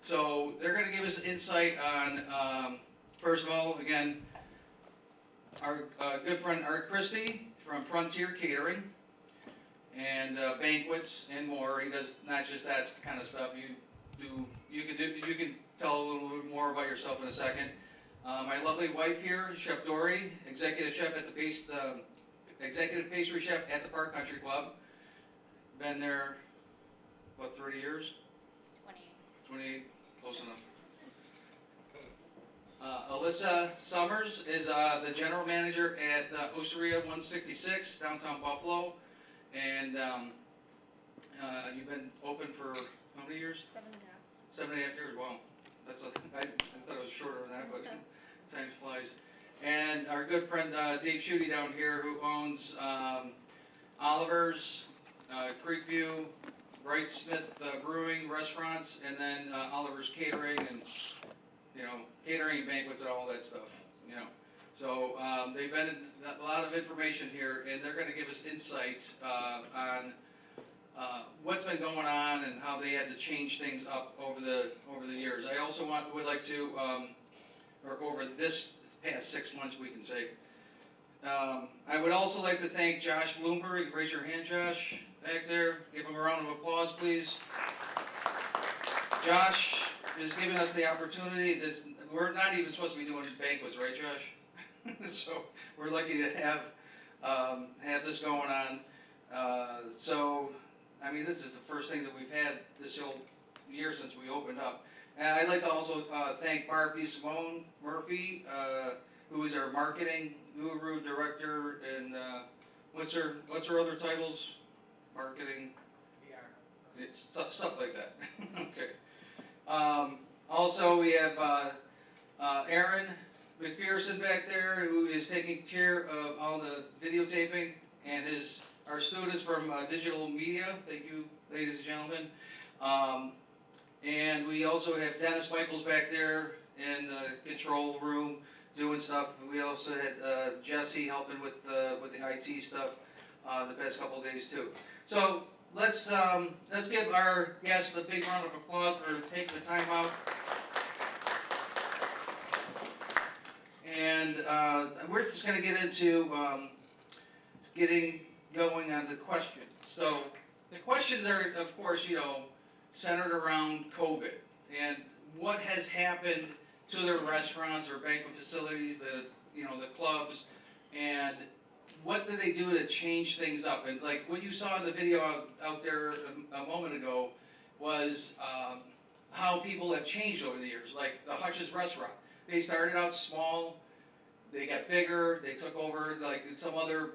So they're going to give us insight on, first of all, again, our good friend Art Christie from Frontier Catering and banquets and more. He does not just that kind of stuff. You can tell a little bit more about yourself in a second. My lovely wife here, Chef Dory, executive chef at the executive pastry chef at the Park Country Club. Been there, what, 30 years? 28, close enough. Alyssa Summers is the general manager at Osteria 166, downtown Buffalo. And you've been open for how many years? 7.5. 7.5 years, wow. That's I thought it was shorter than that, but time flies. And our good friend Dave Schutte down here, who owns Oliver's, Creekview, Wright Smith Brewing restaurants, and then Oliver's Catering, and catering and banquets and all that stuff. So they've been a lot of information here, and they're going to give us insights on what's been going on and how they had to change things up over the years. I also would like to, or over this past 6 months, we can say. I would also like to thank Josh Bloomberg. Raise your hand, Josh, back there. Give him a round of applause, please. Josh is giving us the opportunity. We're not even supposed to be doing banquets, right, Josh? So we're lucky to have this going on. So, I mean, this is the first thing that we've had this whole year since we opened up. And I'd like to also thank Barb Simone Murphy, who is our marketing guru director, and what's her other titles? Marketing, stuff like that. Okay. Also, we have Aaron McPherson back there, who is taking care of all the videotaping, and our students from digital media. Thank you, ladies and gentlemen. And we also have Dennis Michaels back there in the control room doing stuff. We also had Jesse helping with the IT stuff the past couple of days too. So let's give our guests a big round of applause for taking the time out. And we're just going to get into getting going on the questions. So the questions are, of course, centered around COVID and what has happened to their restaurants or banquet facilities, the clubs, and what do they do to change things up? And like what you saw in the video out there a moment ago was how people have changed over the years. Like the Hutch's restaurant, they started out small, they got bigger, they took over like some other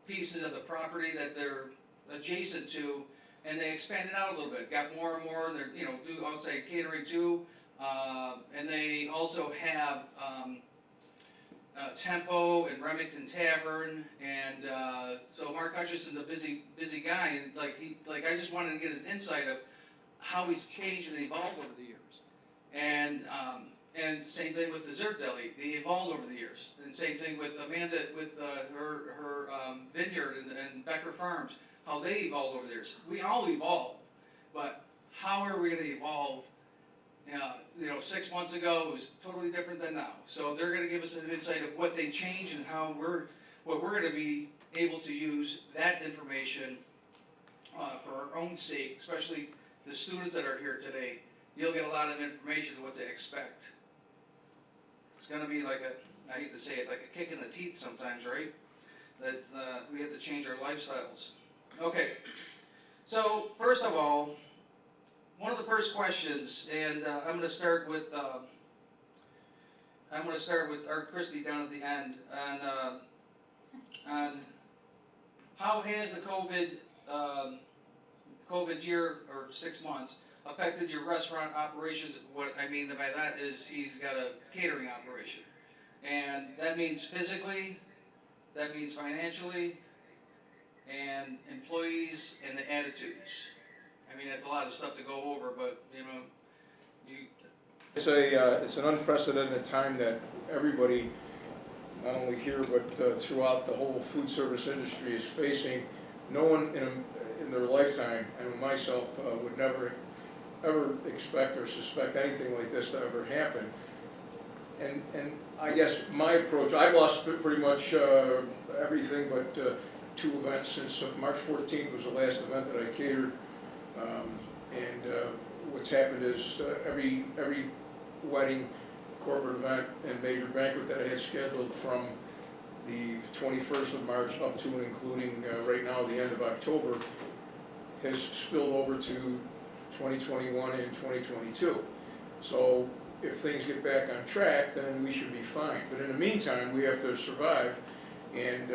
pieces of the property that they're adjacent to, and they expanded out a little bit, got more and more. They're do outside catering too, and they also have Tempo and Remington Tavern, and so Mark Hutchison's a busy guy, and I just wanted to get his insight of how he's changed and evolved over the years, and same thing with Dessert Deli, they evolved over the years, and same thing with Amanda with her vineyard and Becker Farms, how they evolved over the years. We all evolve, but how are we going to evolve? 6 months ago was totally different than now. So they're going to give us an insight of what they changed and how what we're going to be able to use that information for our own sake, especially the students that are here today. You'll get a lot of information on what to expect. It's going to be like I hate to say it, like a kick in the teeth sometimes, right? That we have to change our lifestyles. Okay, so first of all, one of the first questions, and I'm going to start with Art Christie down at the end, on how has the COVID year or 6 months affected your restaurant operations. What I mean by that is he's got a catering operation, and that means physically, that means financially, and employees and the attitudes. I mean, that's a lot of stuff to go over, but it's an unprecedented time that everybody, not only here but throughout the whole food service industry, is facing. No one in their lifetime, and myself, would never ever expect or suspect anything like this to ever happen. And I guess my approach, I've lost pretty much everything but 2 events since March 14th was the last event that I catered. What's happened is every wedding, corporate event, and major banquet that I had scheduled from the 21st of March up to and including right now the end of October has spilled over to 2021 and 2022. So if things get back on track, then we should be fine. But in the meantime, we have to survive. And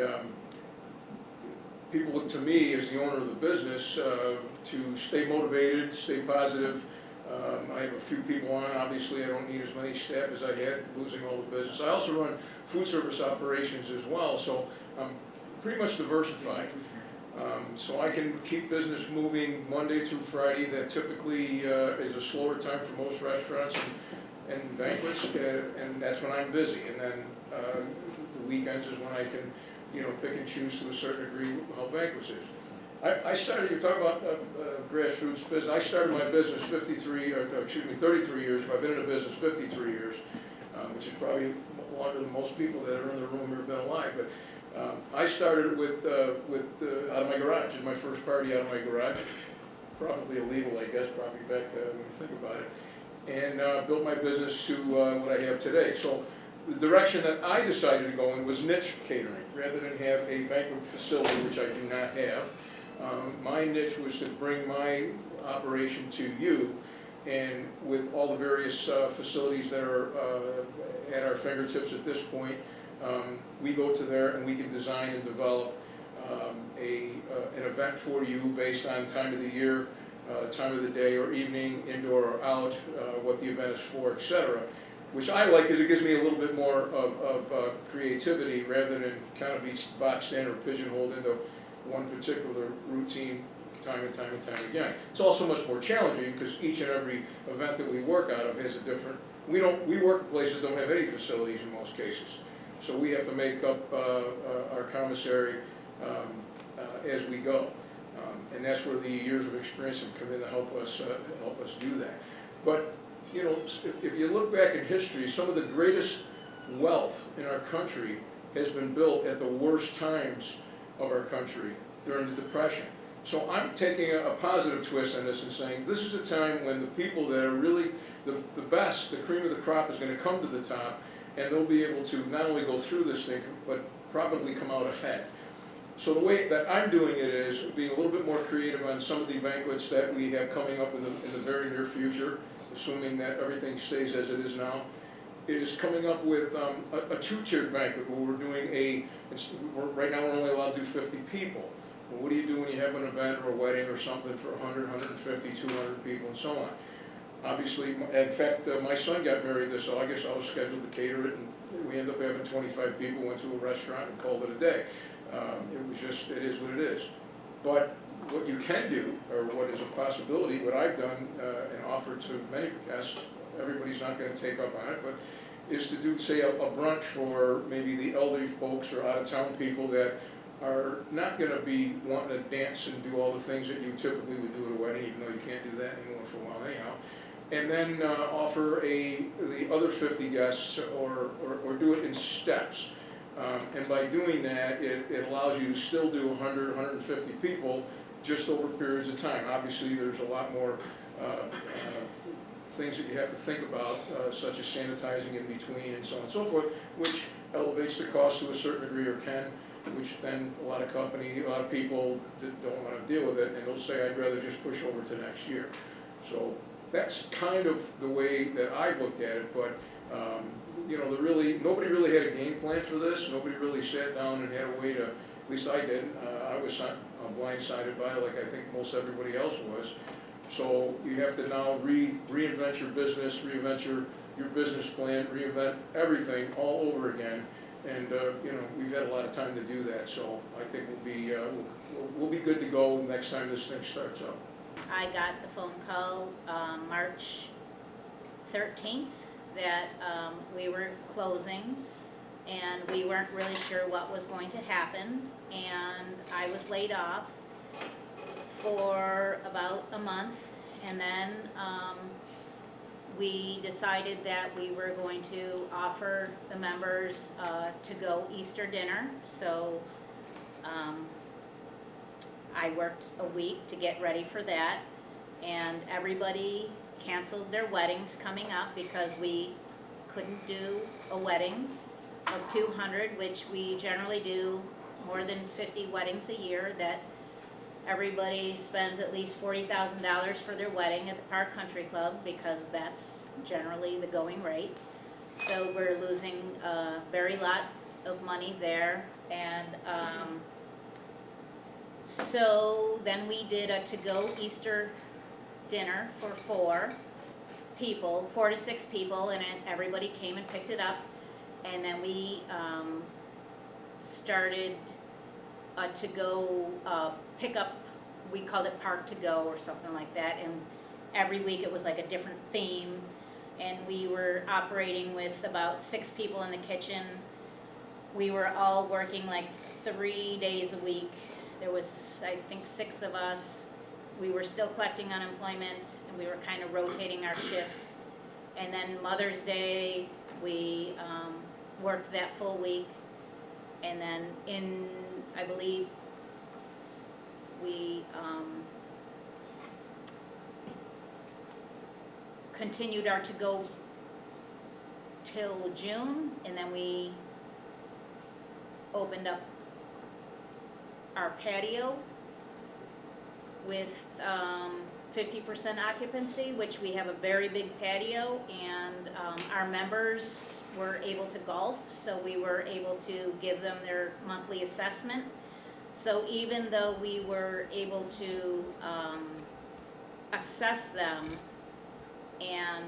people look to me as the owner of the business to stay motivated, stay positive. I have a few people on. Obviously, I don't need as many staff as I had, losing all the business. I also run food service operations as well, so I'm pretty much diversified. So I can keep business moving Monday through Friday. That typically is a slower time for most restaurants and banquets, and that's when I'm busy. And then the weekends is when I can, pick and choose to a certain degree how banquets is. I started, you're talking about grassroots business. I started my business 33 years ago. I've been in the business 53 years, which is probably longer than most people that are in the room who have been alive. But I started with out of my garage. Did my first party out of my garage. Probably illegal, I guess, probably back when you think about it. And built my business to what I have today. So the direction that I decided to go in was niche catering, rather than have a banquet facility, which I do not have. My niche was to bring my operation to you, and with all the various facilities that are at our fingertips at this point, we go to there and we can design and develop an event for you based on time of the year, time of the day or evening, indoor or out, what the event is for, etc. Which I like because it gives me a little bit more of creativity rather than kind of be boxed in or pigeonholed into one particular routine time and time again. It's also much more challenging because each and every event that we work out of has a different, we work at places that don't have any facilities in most cases. So we have to make up our commissary as we go. And that's where the years of experience have come in to help us do that. But if you look back in history, some of the greatest wealth in our country has been built at the worst times of our country during the Depression. So I'm taking a positive twist on this and saying this is a time when the people that are really the best, the cream of the crop is going to come to the top, and they'll be able to not only go through this thing, but probably come out ahead. So the way that I'm doing it is being a little bit more creative on some of the banquets that we have coming up in the very near future, assuming that everything stays as it is now. It is coming up with a two-tiered banquet where we're doing right now we're only allowed to do 50 people. Well, what do you do when you have an event or a wedding or something for 100, 150, 200 people and so on? Obviously, in fact, my son got married this August. I was scheduled to cater it, and we ended up having 25 people, went to a restaurant and called it a day. It is what it is. But what you can do, or what is a possibility, what I've done and offered to many guests, everybody's not going to take up on it, but is to do, say, a brunch for maybe the elderly folks or out-of-town people that are not going to be wanting to dance and do all the things that you typically would do at a wedding, even though you can't do that anymore for a while anyhow. And then offer the other 50 guests or do it in steps. And by doing that, it allows you to still do 100, 150 people just over periods of time. Obviously, there's a lot more things that you have to think about, such as sanitizing in between and so on and so forth, which elevates the cost to a certain degree, or can, which then a lot of people don't want to deal with it, and they'll say, I'd rather just push over to next year. So that's kind of the way that I looked at it, but nobody really had a game plan for this. Nobody really sat down and had a way to, at least I didn't. I was blindsided by it like I think most everybody else was. So you have to now reinvent your business, reinvent your business plan, reinvent everything all over again. And we've had a lot of time to do that. So I think we'll be good to go next time this thing starts up. I got the phone call March 13th that we were closing, and we weren't really sure what was going to happen, and I was laid off for about a month, And then we decided that we were going to offer the members to-go Easter dinner. So I worked a week to get ready for that, and everybody canceled their weddings coming up because we couldn't do a wedding of 200, which we generally do more than 50 weddings a year, that everybody spends at least $40,000 for their wedding at the Park Country Club, because that's generally the going rate. So we're losing a very lot of money there. And so then we did a to-go Easter dinner for 4 to 6 people, and then everybody came and picked it up. And then we started a to-go pickup. We called it Park to Go or something like that, and every week it was like a different theme. And we were operating with about 6 people in the kitchen. We were all working like 3 days a week. There was, I think, 6 of us. We were still collecting unemployment, and we were kind of rotating our shifts. And then Mother's Day, we worked that full week. And then I believe we continued our to-go till June, and then we opened up our patio with 50% occupancy, which we have a very big patio, and our members were able to golf, so we were able to give them their monthly assessment. So even though we were able to assess them, and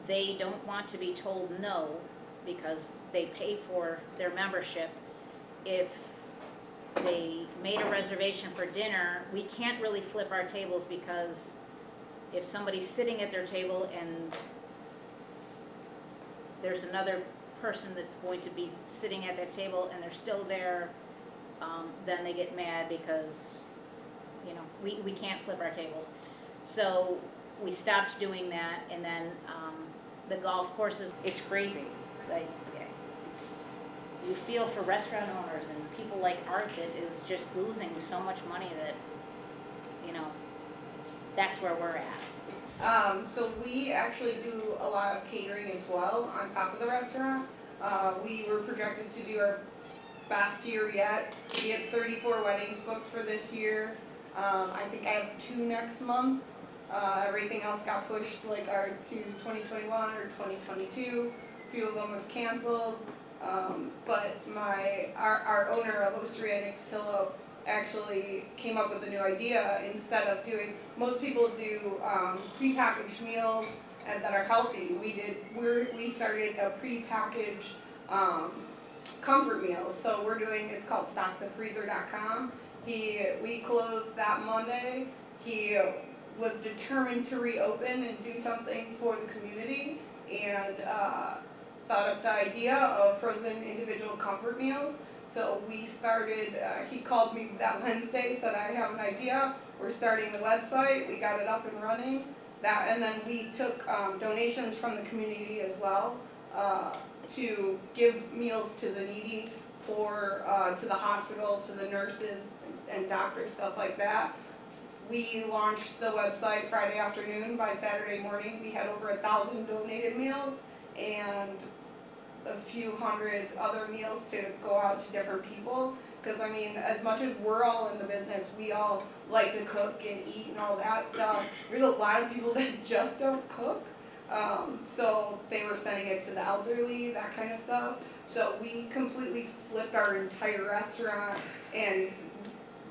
they don't want to be told no because they pay for their membership, if they made a reservation for dinner, we can't really flip our tables, because if somebody's sitting at their table and there's another person that's going to be sitting at that table and they're still there, then they get mad because, you know, we can't flip our tables. So we stopped doing that, and then the golf courses, it's crazy. Like, you feel for restaurant owners and people like Art that is just losing so much money that, you know, that's where we're at. So we actually do a lot of catering as well on top of the restaurant. We were projected to do our best year yet. We had 34 weddings booked for this year. I think I have 2 next month. Everything else got pushed to 2021 or 2022. A few of them have canceled. But our owner of Osteria, Nick Cotillo, actually came up with a new idea. Instead of doing, most people do prepackaged meals and that are healthy. We started a prepackaged comfort meals. So we're doing, it's called StockTheFreezer.com. We closed that Monday. He was determined to reopen and do something for the community, and thought up the idea of frozen individual comfort meals. So we started, he called me that Wednesday, said, I have an idea, we're starting the website, we got it up and running. And then we took donations from the community as well to give meals to the needy, to the hospitals, to the nurses and doctors, stuff like that. We launched the website Friday afternoon. By Saturday morning, we had over 1,000 donated meals and a few hundred other meals to go out to different people. Because, I mean, as much as we're all in the business, we all like to cook and eat and all that stuff. There's a lot of people that just don't cook. So they were sending it to the elderly, that kind of stuff. So we completely flipped our entire restaurant, and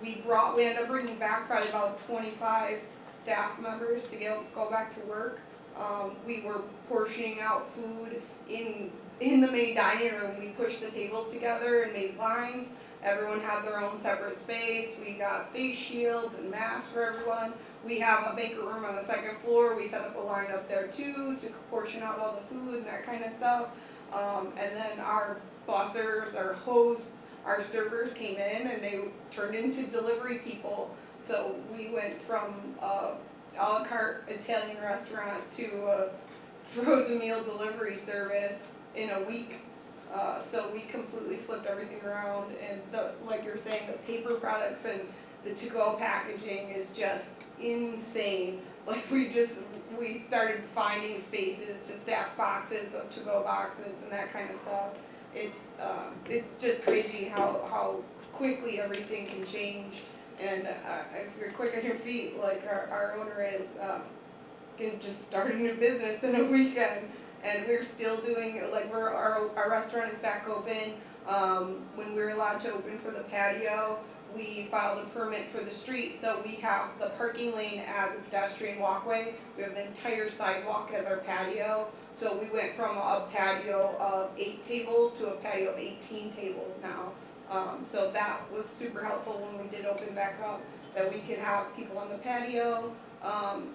we ended up bringing back probably about 25 staff members to go back to work. We were portioning out food in the main dining room. We pushed the tables together and made lines. Everyone had their own separate space. We got face shields and masks for everyone. We have a banquet room on the 2nd floor. We set up a line up there too to portion out all the food and that kind of stuff. And then our bussers, our hosts, our servers came in and they turned into delivery people. So we went from a la carte Italian restaurant to a frozen meal delivery service in a week. So we completely flipped everything around, and like you're saying, the paper products and the to-go packaging is just insane. Like we started finding spaces to stack boxes of to-go boxes and that kind of stuff. It's just crazy how quickly everything can change. And if you're quick on your feet, like our owner is, can just start a new business in a weekend. And we're still doing, like our restaurant is back open. When we're allowed to open for the patio, we filed a permit for the street, so we have the parking lane as a pedestrian walkway. We have the entire sidewalk as our patio. So we went from a patio of 8 tables to a patio of 18 tables now. So that was super helpful when we did open back up, that we could have people on the patio,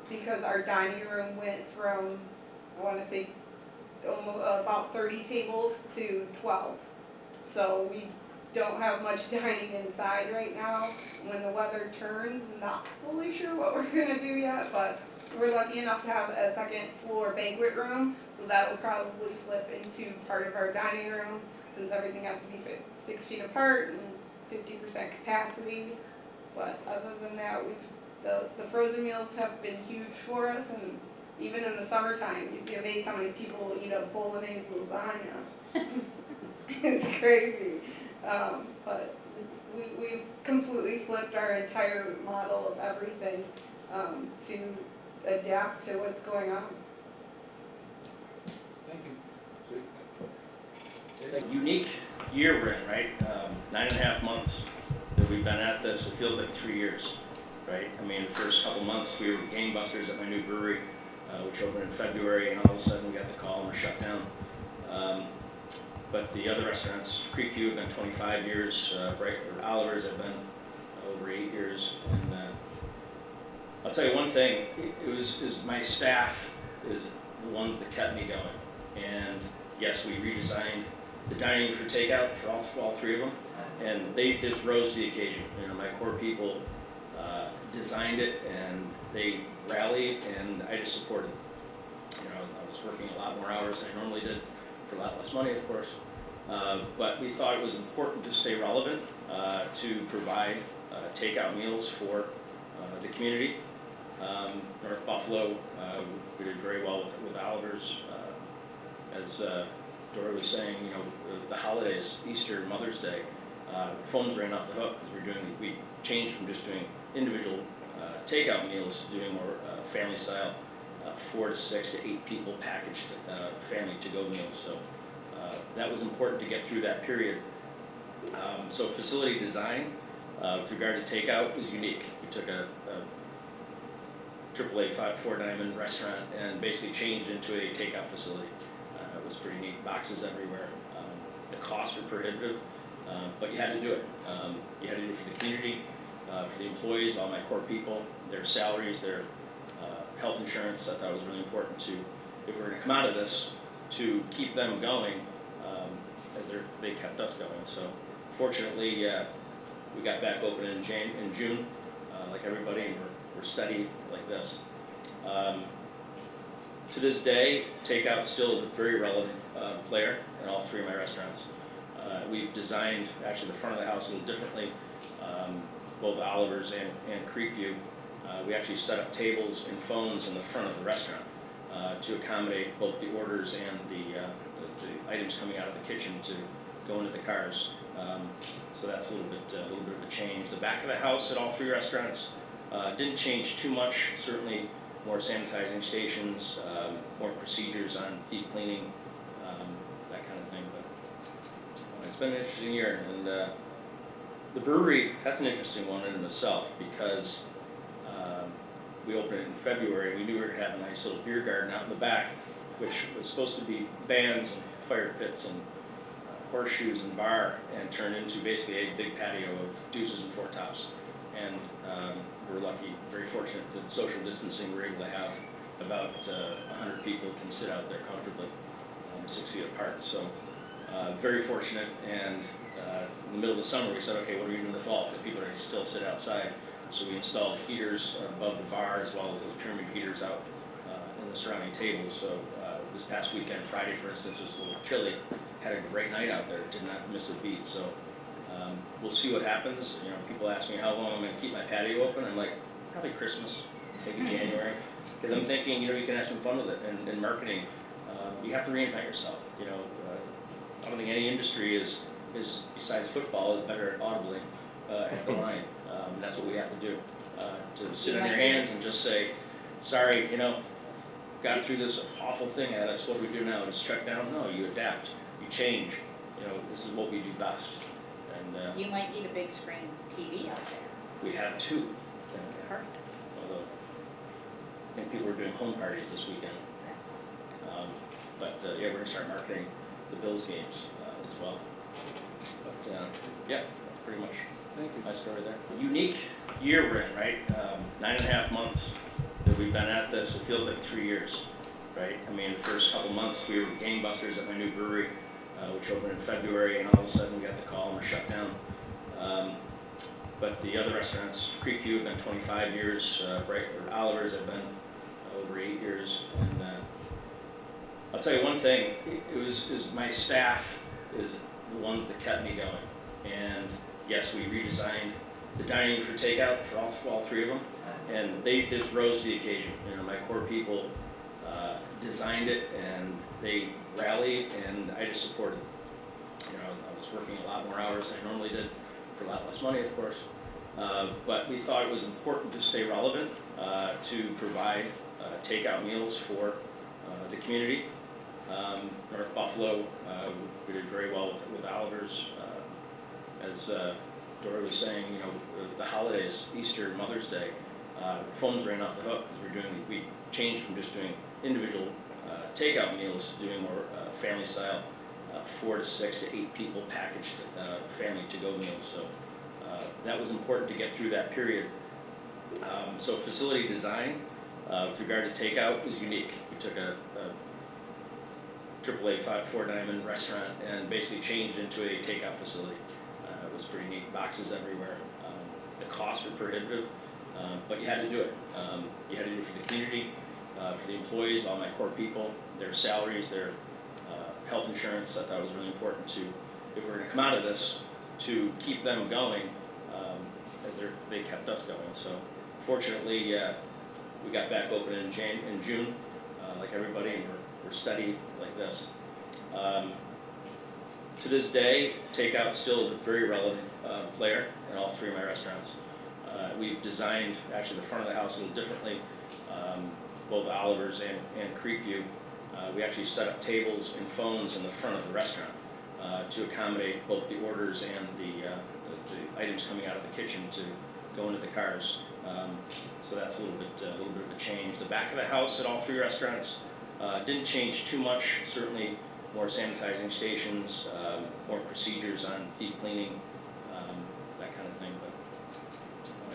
because our dining room went from, I want to say, almost about 30 tables to 12. So we don't have much dining inside right now. When the weather turns, not fully sure what we're gonna do yet, but we're lucky enough to have a second floor banquet room, so that will probably flip into part of our dining room, since everything has to be 6 feet apart and 50% capacity. But other than that, the frozen meals have been huge for us, and even in the summertime, you'd be amazed how many people eat a bolognese lasagna. It's crazy. But we've completely flipped our entire model of everything to adapt to what's going on. Thank you. Unique year we're in, right? 9.5 months that we've been at this. It feels like 3 years, right? I mean, the first couple months we were gangbusters at my new brewery, which opened in February, and all of a sudden we got the call and we're shut down. But the other restaurants, Creekview have been 25 years, Oliver's have been over 8 years, and I'll tell you one thing, is my staff is the ones that kept me going. And yes, we redesigned the dining for takeout for all 3 of them, and they just rose to the occasion. You know, my core people designed it, and they rallied, and I just supported them. You know, I was working a lot more hours than I normally did, for a lot less money, of course. But we thought it was important to stay relevant, to provide takeout meals for the community. North Buffalo, we did very well with Oliver's. As Dora was saying, you know, the holidays, Easter, Mother's Day, phones ran off the hook because we changed from just doing individual takeout meals to doing more family style, 4 to 6 to 8 people packaged family to-go meals. So that was important to get through that period. So facility design with regard to takeout was unique. We took a AAA 4 diamond restaurant and basically changed it into a takeout facility. It was pretty neat, boxes everywhere. The costs were prohibitive, but you had to do it. You had to do it for the community, for the employees, all my core people, their salaries, their health insurance. I thought it was really important to, if we're going to come out of this, to keep them going, as they kept us going. So fortunately, we got back open in June, like everybody, and we're steady like this. To this day, takeout still is a very relevant player in all 3 of my restaurants. We've designed actually the front of the house a little differently, both Oliver's and Creekview. We actually set up tables and phones in the front of the restaurant to accommodate both the orders and the items coming out of the kitchen to go into the cars. So that's a little bit of a change. The back of the house at all 3 restaurants didn't change too much. Certainly more sanitizing stations, more procedures on deep cleaning, that kind of thing. But it's been an interesting year. And the brewery, that's an interesting one in itself, because we opened it in February. We knew we were going to have a nice little beer garden out in the back, which was supposed to be bands and fire pits and horseshoes and bar, and turned into basically a big patio of deuces and 4 tops. And we're lucky, very fortunate that social distancing, we're able to have about 100 people can sit out there comfortably, 6 feet apart. So very fortunate. And in the middle of the summer, we said, okay, what are we doing in the fall? Because people are going to still sit outside. So we installed heaters above the bar as well as those pyramid heaters out in the surrounding tables. So this past weekend, Friday for instance, was a little chilly. Had a great night out there, did not miss a beat. So we'll see what happens. You know, people ask me how long I'm going to keep my patio open. I'm like, probably Christmas, maybe January. Because I'm thinking, you know, you can have some fun with it. And in marketing, you have to reinvent yourself. You know, I don't think any industry is besides football is better at audibly at the line. And that's what we have to do. To sit on your hands and just say, sorry, you know, got through this awful thing at us. What do we do now? Just shut down? No, you adapt. You change. You know, this is what we do best. And You might need a big screen TV out there. we have two. Perfect. Although I think people are doing home parties this weekend. That's awesome. But yeah, we're gonna start marketing the Bills games as well. But yeah, that's pretty much my story there. Unique year we're in, right? 9.5 months that we've been at this. It feels like 3 years, right? I mean, the first couple months we were gangbusters at my new brewery, which opened in February, and all of a sudden we got the call and we're shut down. But the other restaurants, Creekview have been 25 years, Oliver's have been over 8 years, and I'll tell you one thing, it was my staff is the ones that kept me going. And yes, we redesigned the dining for takeout for all three of them, and they just rose to the occasion. You know, my core people designed it, and they rallied, and I just supported. You know, I was working a lot more hours than I normally did, for a lot less money, of course. But we thought it was important to stay relevant, to provide takeout meals for the community. North Buffalo, we did very well with Oliver's. As Dory was saying, you know, the holidays, Easter, Mother's Day, phones ran off the hook because we changed from just doing individual takeout meals to doing more family style, 4 to 6 to 8 people packaged family to-go meals. So that was important to get through that period. So facility design with regard to takeout was unique. We took a AAA 4 diamond restaurant and basically changed it into a takeout facility. It was pretty neat, boxes everywhere. The costs were prohibitive, but you had to do it. You had to do it for the community, for the employees, all my core people, their salaries, their health insurance. I thought it was really important to, if we're going to come out of this, to keep them going, as they kept us going. So fortunately, we got back open in June, like everybody, and we're steady like this. To this day, takeout still is a very relevant player in all three of my restaurants. We've designed actually the front of the house a little differently, both Oliver's and Creekview. We actually set up tables and phones in the front of the restaurant to accommodate both the orders and the items coming out of the kitchen to go into the cars. So that's a little bit of a change. The back of the house at all three restaurants didn't change too much. Certainly more sanitizing stations, more procedures on deep cleaning, that kind of thing. But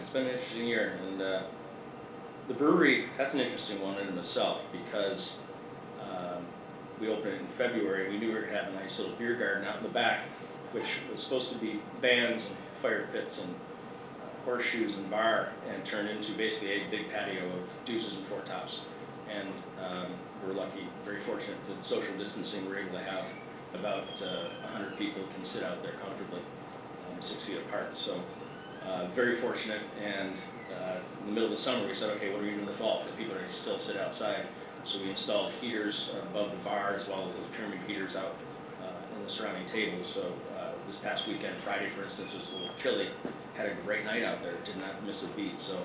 it's been an interesting year. And the brewery, that's an interesting one in itself because we opened it in February. We knew we were going to have a nice little beer garden out in the back, which was supposed to be bands and fire pits and horseshoes and bar, and turned into basically a big patio of deuces and four tops. And we're lucky, very fortunate that social distancing, we're able to have about 100 people can sit out there comfortably, 6 feet apart. So very fortunate. And in the middle of the summer, we said, okay, what do we do in the fall? Because people are going to still sit outside. So we installed heaters above the bar as well as those pyramid heaters out in the surrounding tables. So this past weekend, Friday for instance, was a little chilly. Had a great night out there, did not miss a beat. So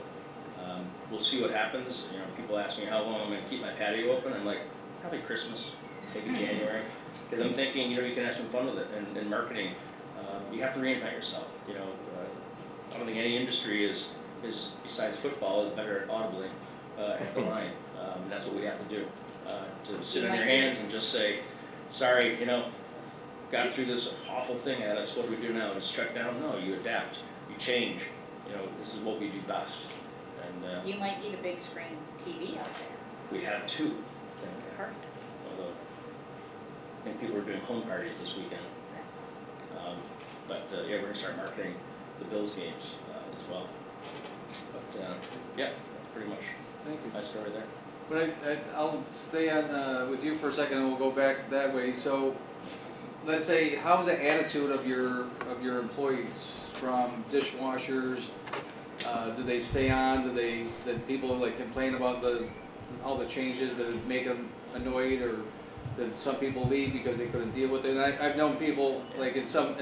we'll see what happens. You know, people ask me how long I'm going to keep my patio open. I'm like, probably Christmas, maybe January. Because I'm thinking, you know, you can have some fun with it. And in marketing, you have to reinvent yourself. You know, I don't think any industry is besides football is better at audibly at the line. And that's what we have to do. To sit on your hands and just say, sorry, you know, got through this awful thing at us. What do we do now? Just shut down? No, you adapt. You change. You know, this is what we do best. And You might need a big screen TV out there. we have two. Perfect. Although I think people are doing home parties this weekend. That's awesome. But yeah, we're going to start marketing the Bills games as well. But, yeah, that's pretty much Thank you. my story there. But I'll stay on, with you for a second and we'll go back that way. So, let's say, how's the attitude of your employees, from dishwashers? Do they stay on? Did people like complain about all the changes that would make them annoyed, or did some people leave because they couldn't deal with it? And I've known people, like in some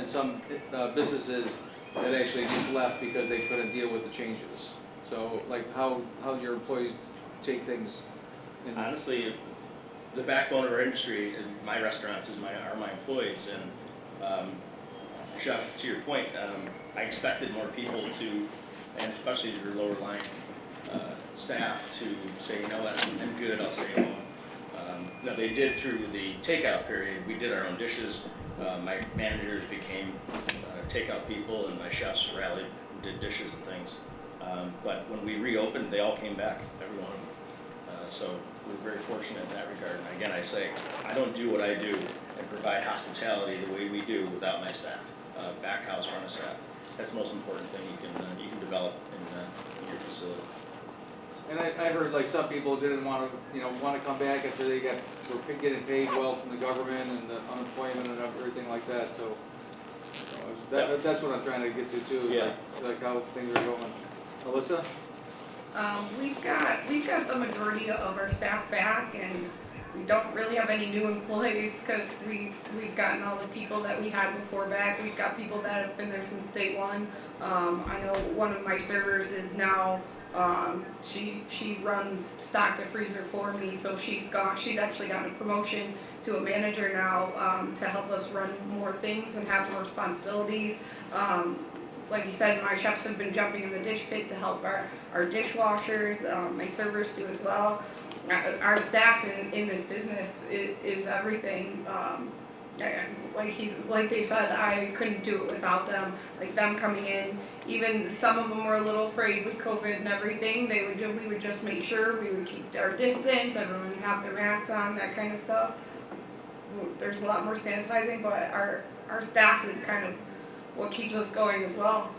businesses, that actually just left because they couldn't deal with the changes. So, like, how'd your employees take things? Honestly, the backbone of our industry in my restaurants are my employees. And Chef, to your point, I expected more people to, and especially your lower line staff, to say, you know what, I'm good, I'll stay home. Now they did through the takeout period. We did our own dishes. My managers became takeout people, and my chefs rallied, did dishes and things. But when we reopened, they all came back, every one of them. So we're very fortunate in that regard. And again, I say, I don't do what I do and provide hospitality the way we do without my staff, back house, front of staff. That's the most important thing you can develop in your facility. And I heard like some people didn't want to come back after they were getting paid well from the government and the unemployment and everything like that. So that's what I'm trying to get to too. Yeah. Like how things are going. Alyssa? We've got the majority of our staff back, and we don't really have any new employees because we've gotten all the people that we had before back. We've got people that have been there since day one. I know one of my servers is now, she runs stock the freezer for me, so she's actually gotten a promotion to a manager now, to help us run more things and have more responsibilities. Like you said, my chefs have been jumping in the dish pit to help our dishwashers, my servers do as well. Our staff in this business is everything. Like Dave said, I couldn't do it without them. Like them coming in, even some of them were a little afraid with COVID and everything. We would just make sure we would keep our distance, everyone would have their masks on, that kind of stuff. There's a lot more sanitizing, but our staff is kind of what keeps us going as well.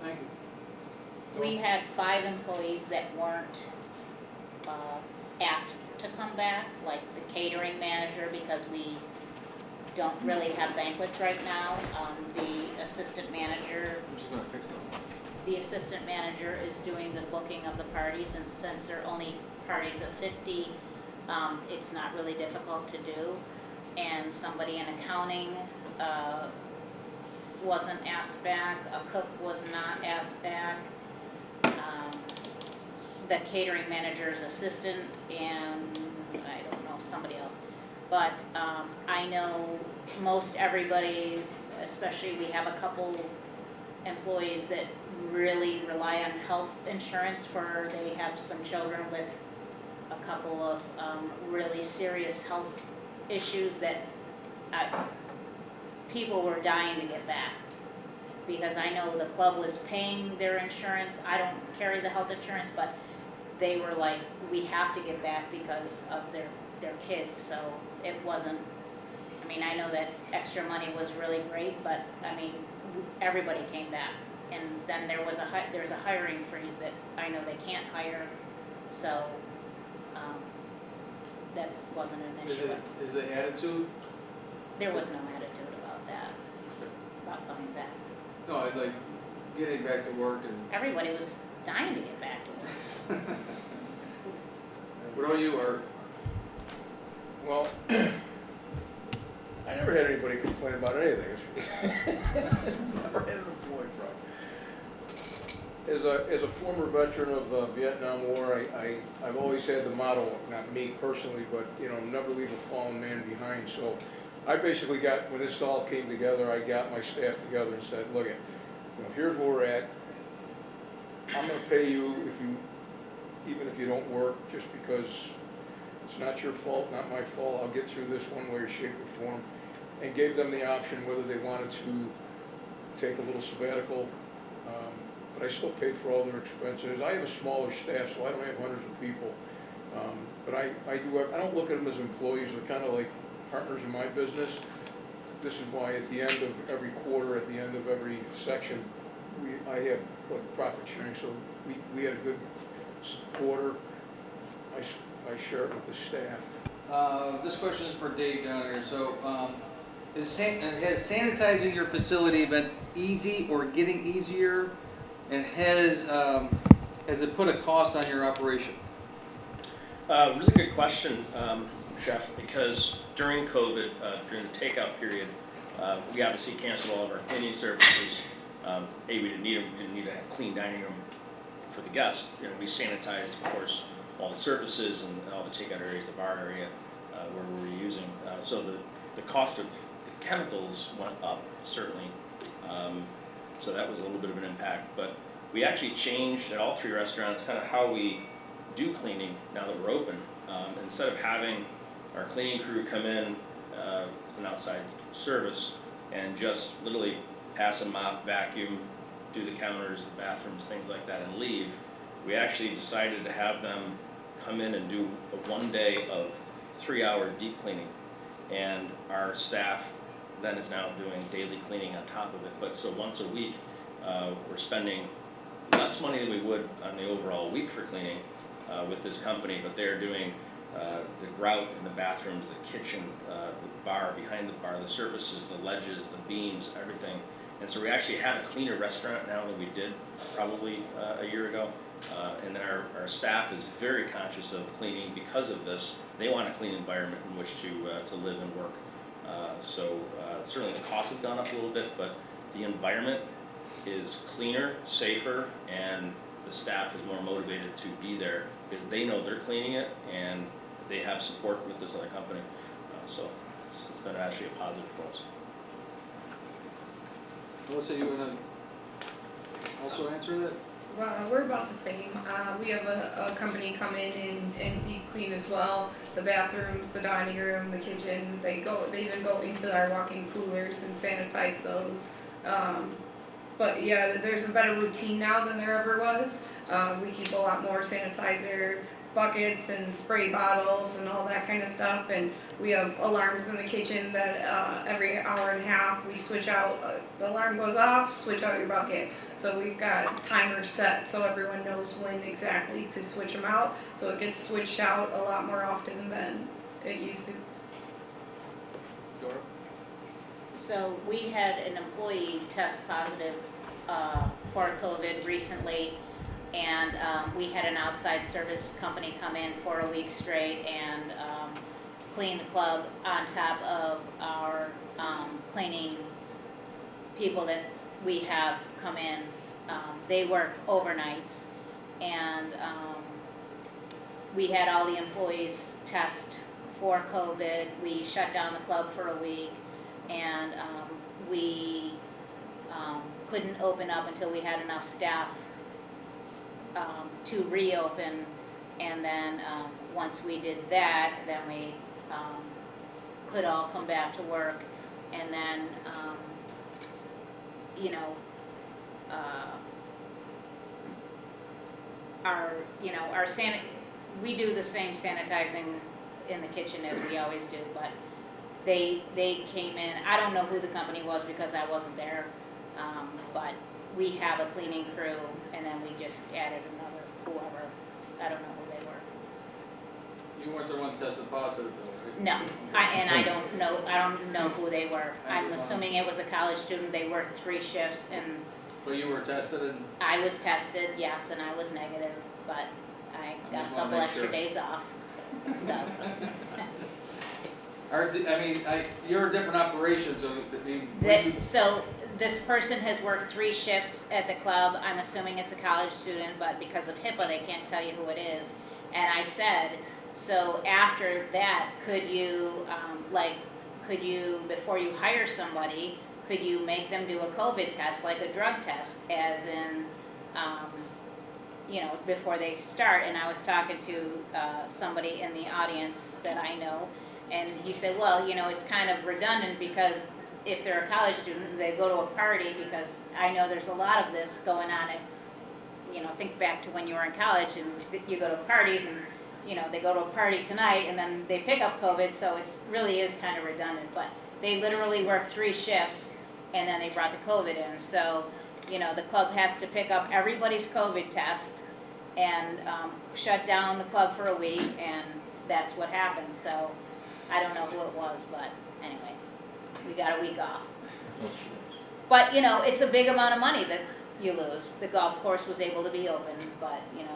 Thank you. We had 5 employees that weren't asked to come back, like the catering manager, because we don't really have banquets right now. The assistant manager I'm just gonna fix it. The assistant manager is doing the booking of the parties, and since they're only parties of 50, it's not really difficult to do. And somebody in accounting wasn't asked back, a cook was not asked back, the catering manager's assistant, and I don't know, somebody else. But I know most everybody, especially we have a couple employees that really rely on health insurance they have some children with a couple of really serious health issues that people were dying to get back. Because I know the club was paying their insurance, I don't carry the health insurance, but they were like, we have to get back because of their kids, so it wasn't, I mean, I know that extra money was really great, but I mean, everybody came back. And then there's a hiring freeze that I know they can't hire, so that wasn't an issue. Is the attitude? There was no attitude about that, about coming back. No, I'd like getting back to work and. Everybody was dying to get back to work. What about you, Art? Well, I never had anybody complain about anything. Never had an employee problem. As a former veteran of the Vietnam War, I've always had the motto, not me personally, but never leave a fallen man behind. So I basically when this all came together, I got my staff together and said, look, here's where we're at. I'm going to pay you even if you don't work, just because it's not your fault, not my fault. I'll get through this one way, shape, or form. And gave them the option whether they wanted to take a little sabbatical. But I still paid for all their expenses. I have a smaller staff, so I don't have hundreds of people. But I don't look at them as employees. They're kind of like partners in my business. This is why at the end of every quarter, at the end of every section, I had, profit sharing, so we had a good quarter. I share it with the staff. This question is for Dave down here. So, has sanitizing your facility been easy or getting easier? And has it put a cost on your operation? Really good question, Chef, because during COVID, during the takeout period, we obviously canceled all of our cleaning services. We didn't need them. We didn't need a clean dining room for the guests. You know, we sanitized, of course, all the surfaces and all the takeout areas, the bar area, where we were using. So the cost of the chemicals went up, certainly. So that was a little bit of an impact. But we actually changed at all 3 restaurants kind of how we do cleaning now that we're open. Instead of having our cleaning crew come in with an outside service and just literally pass a mop, vacuum, do the counters, the bathrooms, things like that, and leave, we actually decided to have them come in and do a 1 day of 3-hour deep cleaning. And our staff then is now doing daily cleaning on top of it. But so once a week, we're spending less money than we would on the overall week for cleaning with this company, but they're doing the grout in the bathrooms, the kitchen, the bar, behind the bar, the surfaces, the ledges, the beams, everything. And so we actually have a cleaner restaurant now than we did probably a year ago. And then our staff is very conscious of cleaning because of this. They want a clean environment in which to live and work. So certainly the costs have gone up a little bit, but the environment is cleaner, safer, and the staff is more motivated to be there because they know they're cleaning it and they have support with this other company. So it's been actually a positive for us. Melissa, you want to also answer that? Well, we're about the same. We have a company come in and deep clean as well. The bathrooms, the dining room, the kitchen. They even go into our walk-in coolers and sanitize those. But yeah, there's a better routine now than there ever was. We keep a lot more sanitizer buckets and spray bottles and all that kind of stuff. And we have alarms in the kitchen that every hour and a half we switch out. The alarm goes off, switch out your bucket. So we've got timers set so everyone knows when exactly to switch them out. So it gets switched out a lot more often than it used to. Dora? So we had an employee test positive for COVID recently, and we had an outside service company come in for a week straight and clean the club on top of our cleaning people that we have come in. They work overnights, and we had all the employees test for COVID. We shut down the club for a week, and we couldn't open up until we had enough staff to reopen. And then once we did that, then we could all come back to work. And then we do the same sanitizing in the kitchen as we always do, but they came in. I don't know who the company was because I wasn't there, but we have a cleaning crew, and then we just added another whoever. I don't know who they were. You weren't the one tested positive, though, right? No, I don't know who they were. I'm assuming it was a college student. They worked 3 shifts, and But you were tested and I was tested, yes, and I was negative, but I got a just wanna couple make extra sure. days off, so. You're a different operation, so So this person has worked 3 shifts at the club. I'm assuming it's a college student, but because of HIPAA, they can't tell you who it is. And I said, so after that, could you, before you hire somebody, could you make them do a COVID test, like a drug test, as in, before they start? And I was talking to somebody in the audience that I know, and he said, well, it's kind of redundant because if they're a college student, they go to a party, because I know there's a lot of this going on at, think back to when you were in college and you go to parties and, they go to a party tonight and then they pick up COVID, so it really is kind of redundant. But they literally work 3 shifts and then they brought the COVID in. So you know, the club has to pick up everybody's COVID test and shut down the club for a week, and that's what happened. So I don't know who it was, but anyway, we got a week off. But, you know, it's a big amount of money that you lose. The golf course was able to be open, but, you know,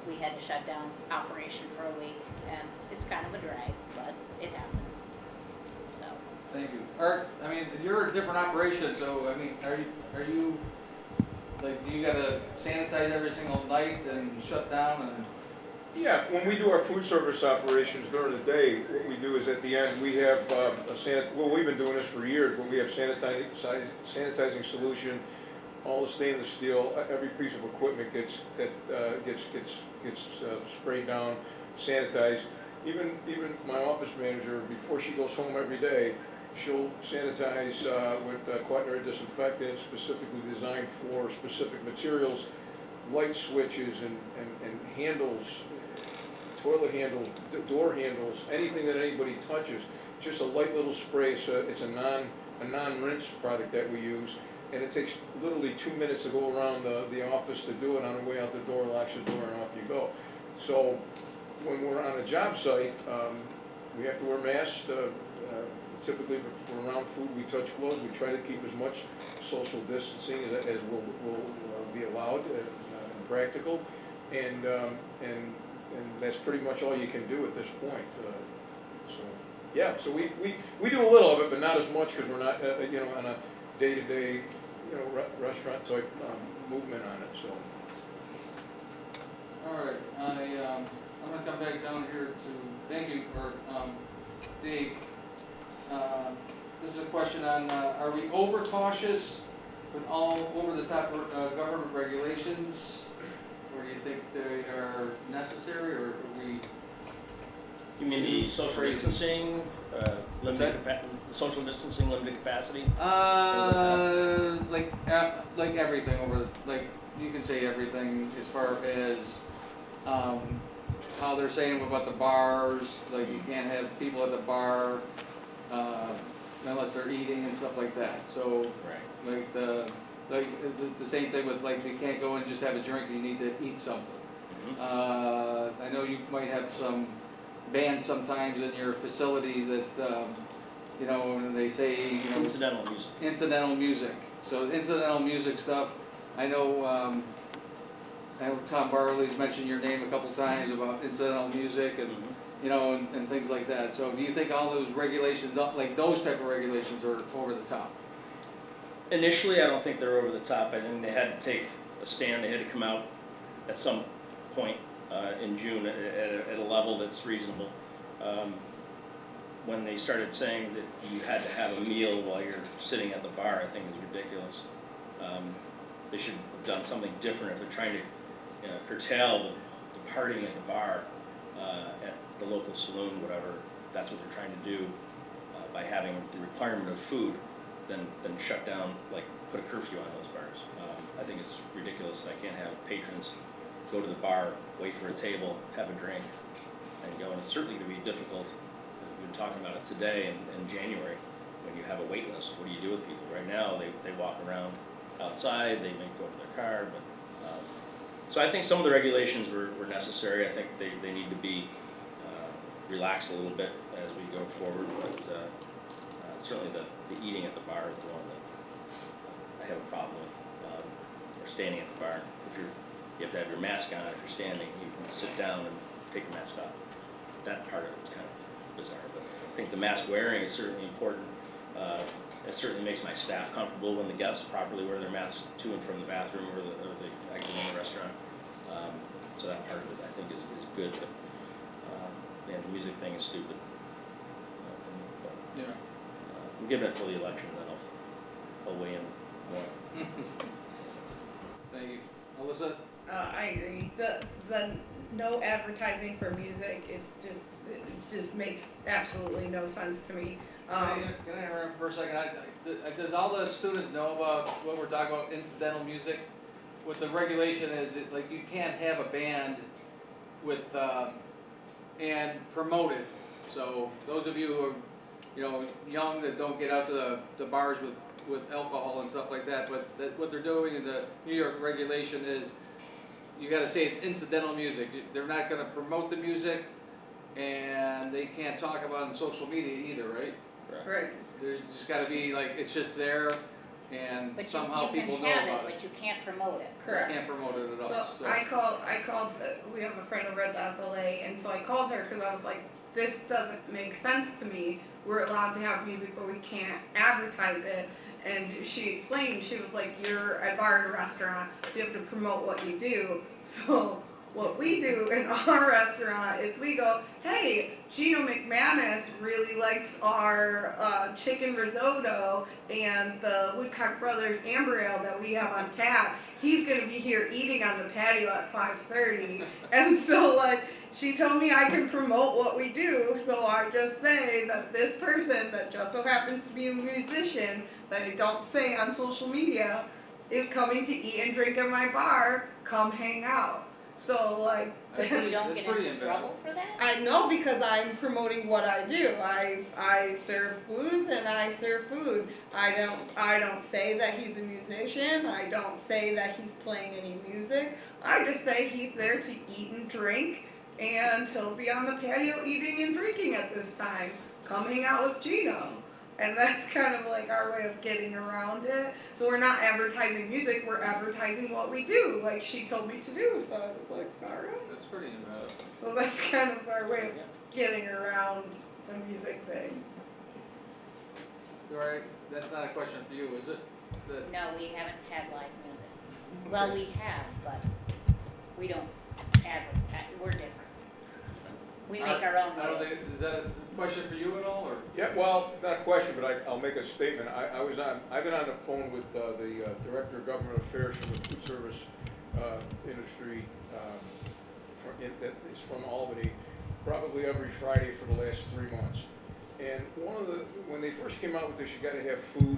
we had to shut down operation for a week, and it's kind of a drag, but it happens. So, Thank you. Art, I mean, you're a different operation, so, I mean, are you, like, do you gotta sanitize every single night and shut down and? Yeah, when we do our food service operations during the day, what we do is at the end, we have well, we've been doing this for years, but we have sanitizing solution, all the stainless steel, every piece of equipment gets sprayed down, sanitized. Even my office manager, before she goes home every day, she'll sanitize with quaternary disinfectant specifically designed for specific materials, light switches and handles, toilet handles, door handles, anything that anybody touches. Just a light little spray, so it's a non-rinse product that we use, and it takes literally 2 minutes to go around the office to do it. On the way out the door, locks the door, and off you go. So when we're on a job site, we have to wear masks. Typically, if we're around food, we touch gloves. We try to keep as much social distancing as will be allowed and practical, and that's pretty much all you can do at this point. So yeah, so we do a little of it, but not as much because we're not you know, on a day-to-day, you know, restaurant type movement on it. So. All right, I'm gonna come back down here to, thank you for, Dave. This is a question on, are we overcautious with all over-the-top government regulations? Or do you think they are necessary, or are we? You mean the social distancing, social distancing, limited capacity? Like everything over, like, you can say everything as far as, how they're saying about the bars, like you can't have people at the bar, unless they're eating and stuff like that. So, Right. like the same thing with, like, you can't go and just have a drink, you need to eat something. Mm-hmm. I know you might have some bands sometimes in your facility that, you know, and they say, you know. Incidental music. Incidental music. So incidental music stuff, I know Tom Barley's mentioned your name a couple times about incidental music and, you know, and things like that. So do you think all those regulations, like those type of regulations, are over the top? Initially, I don't think they're over the top. I think they had to take a stand. They had to come out at some point in June at a level that's reasonable. When they started saying that you had to have a meal while you're sitting at the bar, I think is ridiculous. They should have done something different if they're trying to curtail the partying at the bar, at the local saloon, whatever. That's what they're trying to do by having the requirement of food. Then shut down, like put a curfew on those bars. I think it's ridiculous that I can't have patrons go to the bar, wait for a table, have a drink, and go. And it's certainly going to be difficult. We've been talking about it today in January when you have a wait list. What do you do with people? Right now, they walk around outside, they may go to their car. But so I think some of the regulations were necessary. I think they need to be relaxed a little bit as we go forward. But certainly the eating at the bar is the one that I have a problem with, or standing at the bar. You have to have your mask on. If you're standing, you can sit down and take your mask off. That part of it's kind of bizarre, but I think the mask wearing is certainly important. It certainly makes my staff comfortable when the guests properly wear their masks to and from the bathroom or the exit in the restaurant. So that part of it I think is good, but yeah, the music thing is stupid. Yeah. I'm giving it till the election, then I'll weigh in more. Thank you. Alyssa? I agree. The no advertising for music is just, it just makes absolutely no sense to me. Can I interrupt for a second? Does all the students know about what we're talking about, incidental music? What the regulation is, like you can't have a band with, and promote it. So those of you who are, you know, young that don't get out to the bars with with alcohol and stuff like that, but what they're doing in the New York regulation is, you gotta say it's incidental music. They're not gonna promote the music, and they can't talk about it on social media either, right? Right. There's just gotta be like, it's just there, and But somehow you people can know have it, about it. but you can't promote it. Correct. Can't promote it at all, So I called, we have a friend over at the SLA, and so I called her because I was like, this doesn't make sense to me. We're allowed to have music, but we can't advertise it. And she explained, she was like, you're a bar and a restaurant, so you have to promote what you do. So what we do in our restaurant is we go, hey, Gino McManus really likes our chicken risotto and the Woodcock Brothers Amber Ale that we have on tap. He's gonna be here eating on the patio at 5:30. And so like, she told me I can promote what we do, so I just say that this person that just so happens to be a musician, that I don't say on social media, is coming to eat and drink at my bar, come hang out. So like, That's You pretty- don't that's get pretty into inventive. trouble for that? I know because I'm promoting what I do. I serve booze and I serve food. I don't say that he's a musician. I don't say that he's playing any music. I just say he's there to eat and drink, and he'll be on the patio eating and drinking at this time. Come hang out with Gino. And that's kind of like our way of getting around it. So we're not advertising music, we're advertising what we do, like she told me to do. So I was like, all right. That's pretty inventive. So that's kind of our way of getting around the music thing. All right, that's not a question for you, is it? No, we haven't had live music. Well, we have, but we don't advertise, we're different. We make our own I don't think, rules. is that a question for you at all, or? Yeah, well, not a question, but I'll make a statement. I've been on the phone with the Director of Government Affairs from the food service industry, that is from Albany, probably every Friday for the last 3 months. And when they first came out with this, you gotta have food.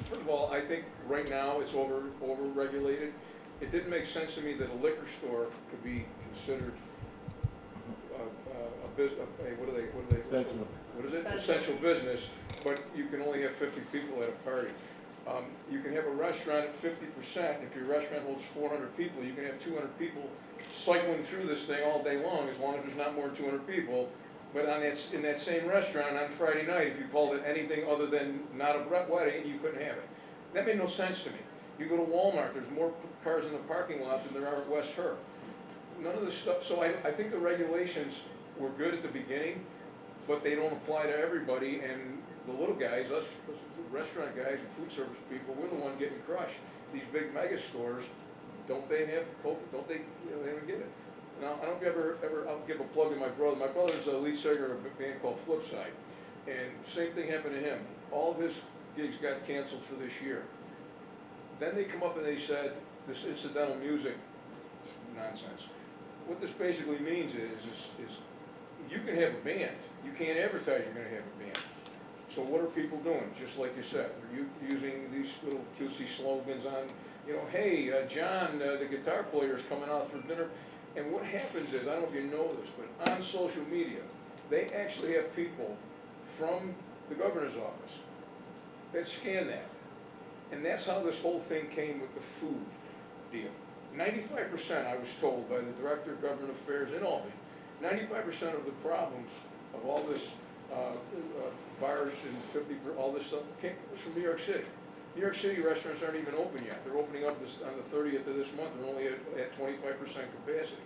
First of all, I think right now it's over-regulated. It didn't make sense to me that a liquor store could be considered what is it? Essential business, but you can only have 50 people at a party. You can have a restaurant at 50%. If your restaurant holds 400 people, you can have 200 people cycling through this thing all day long, as long as there's not more than 200 people. But in that same restaurant on Friday night, if you called it anything other than not a wedding, you couldn't have it. That made no sense to me. You go to Walmart, there's more cars in the parking lot than there are at West Herb. None of this stuff, so I think the regulations were good at the beginning, but they don't apply to everybody, and the little guys, us restaurant guys and food service people, we're the one getting crushed. These big mega stores, don't they have COVID, don't they, they don't get it. Now, I don't ever, I'll give a plug to my brother. My brother's a lead singer of a band called Flipside, and same thing happened to him. All of his gigs got canceled for this year. Then they come up and they said, this incidental music is nonsense. What this basically means is you can have a band. You can't advertise you're gonna have a band. So what are people doing? Just like you said, they're using these little cutesy slogans on, hey, John, the guitar player is coming out for dinner. And what happens is, I don't know if you know this, but on social media, they actually have people from the governor's office that scan that. And that's how this whole thing came with the food deal. 95%, I was told by the Director of Government Affairs in Albany, 95% of the problems of all this bars and all this stuff was from New York City. New York City restaurants aren't even open yet. They're opening up on the 30th of this month. They're only at 25% capacity.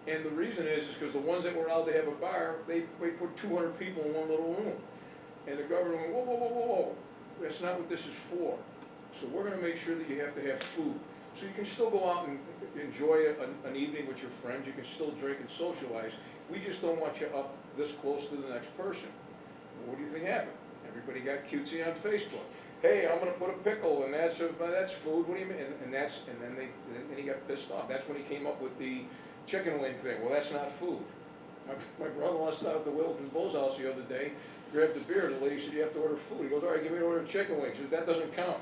And the reason is because the ones that were allowed to have a bar, they put 200 people in one little room. And the governor went, whoa, whoa, whoa, whoa, whoa. That's not what this is for. So we're gonna make sure that you have to have food. So you can still go out and enjoy an evening with your friends. You can still drink and socialize. We just don't want you up this close to the next person. Well, what do you think happened? Everybody got cutesy on Facebook. Hey, I'm gonna put a pickle, and that's food. What do you mean? And then he got pissed off. That's when he came up with the chicken wing thing. Well, that's not food. My brother-in-law stopped at the Wilton Bull's house the other day, grabbed the beer. The lady said, "You have to order food." He goes, "All right, give me an order of chicken wings." He said, "That doesn't count."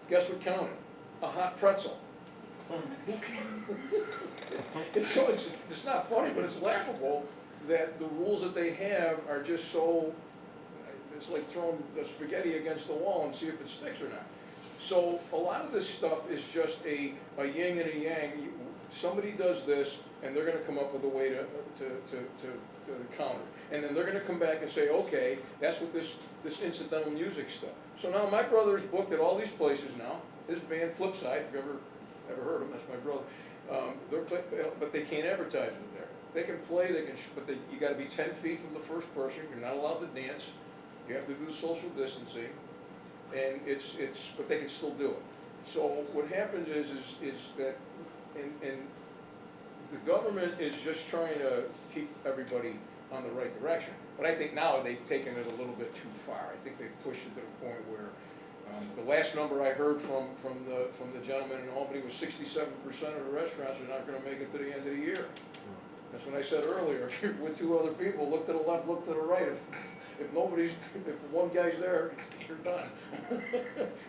Guess what counted? A hot pretzel. Who cares? It's not funny, but it's laughable that the rules that they have are just so, it's like throwing the spaghetti against the wall and see if it sticks or not. So a lot of this stuff is just a yin and a yang. Somebody does this, and they're gonna come up with a way to counter. And then they're gonna come back and say, okay, that's what this incidental music stuff. So now my brother's booked at all these places now. His band Flipside, if you ever heard him, that's my brother. But they can't advertise it there. They can play, but you gotta be 10 feet from the first person. You're not allowed to dance. You have to do the social distancing. And but they can still do it. So what happens is that, and the government is just trying to keep everybody on the right direction. But I think now they've taken it a little bit too far. I think they've pushed it to the point where, the last number I heard from the gentleman in Albany was 67% of the restaurants are not gonna make it to the end of the year. That's what I said earlier, if you're with two other people, look to the left, look to the right. If one guy's there, you're done.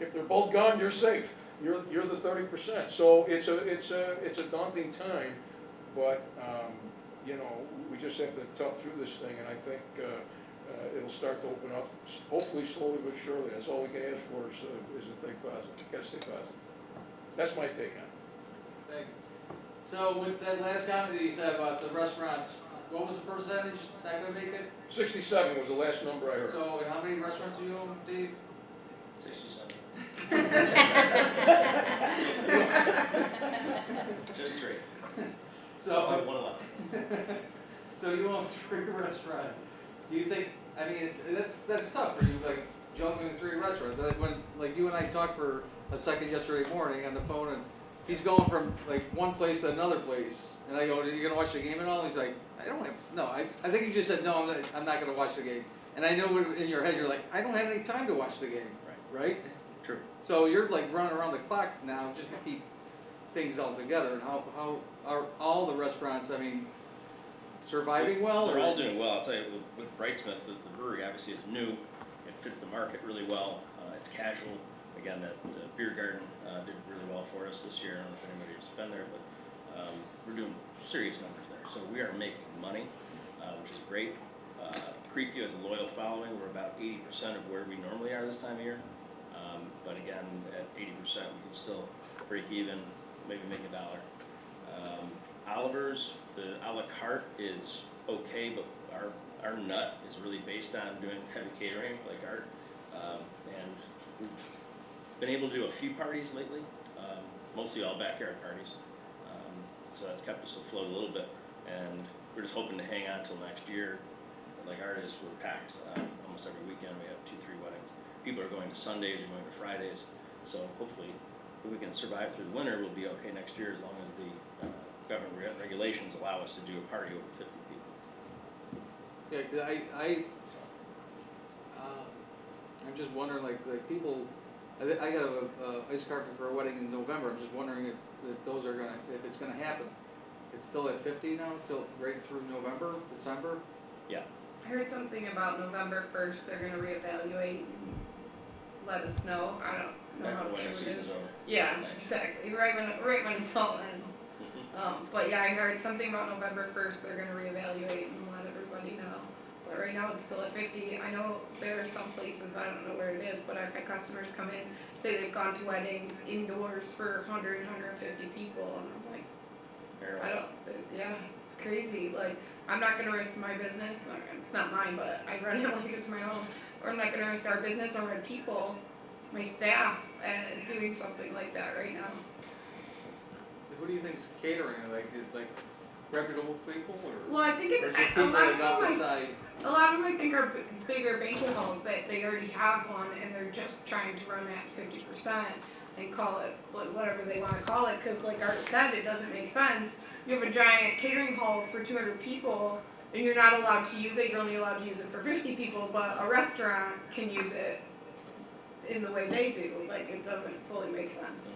If they're both gone, you're safe. You're the 30%. So it's a daunting time, but you know, we just have to tough through this thing, and I think it'll start to open up, hopefully slowly but surely. That's all we can ask for is to think positive, gotta stay positive. That's my take on it. Thank you. So with that last comment that you said about the restaurants, what was the percentage not gonna make it? 67 was the last number I heard. So, and how many restaurants do you own, Dave? 67. Just 3. So, 111. so you own 3 restaurants. Do you think, I mean, that's tough for you, like juggling 3 restaurants. When, like you and I talked for a second yesterday morning on the phone, and he's going from like one place to another place, and I go, "Are you gonna watch the game at all?" And he's like, "I don't have, no, I think you just said, no, I'm not gonna watch the game." And I know in your head, you're like, "I don't have any time to watch the game." Right? True. So you're like running around the clock now just to keep things all together. And how are all the restaurants, I mean, surviving well? They're all doing well. I'll tell you, with Brightsmith, the brewery obviously is new. It fits the market really well. It's casual. Again, that beer garden did really well for us this year. I don't know if anybody's been there, but we're doing serious numbers there. So we are making money, which is great. Creekview has a loyal following. We're about 80% of where we normally are this time of year. But again, at 80%, we can still break even, maybe make $1. Oliver's, the a la carte is okay, but our nut is really based on doing heavy catering like art. And we've been able to do a few parties lately, mostly all backyard parties. So that's kept us afloat a little bit, and we're just hoping to hang on till next year. Like art is, we're packed almost every weekend. We have 2-3 weddings. People are going to Sundays or going to Fridays. So hopefully, if we can survive through the winter, we'll be okay next year as long as the government regulations allow us to do a party over 50 people. Yeah, 'cause I'm just wondering, like people, I got a ice carpet for a wedding in November. I'm just wondering if those are gonna, if it's gonna happen. It's still at 50 now, till right through November, December? Yeah. I heard something about November 1st, they're gonna reevaluate and let us know. I don't know After how the true wedding it season's is. over. Yeah, Nice. exactly, right when it's all ends. But yeah, I heard something about November 1st, they're gonna reevaluate and let everybody know. But right now it's still at 50. I know there are some places, I don't know where it is, but I've had customers come in, say they've gone to weddings indoors for 100, 150 people, and I'm like, I don't, yeah, it's crazy. Like, I'm not gonna risk my business, it's not mine, but I run it like it's my own. Or I'm not gonna risk our business or my people, my staff, doing something like that right now. Who do you think's catering? Like reputable people, or? Well, I think Or it's, just a people lot of that them, decide? a lot of them I think are bigger banquet halls that they already have one and they're just trying to run at 50% and call it whatever they wanna call it, cause like Art said, it doesn't make sense. You have a giant catering hall for 200 people and you're not allowed to use it, you're only allowed to use it for 50 people, but a restaurant can use it in the way they do, like it doesn't fully make sense.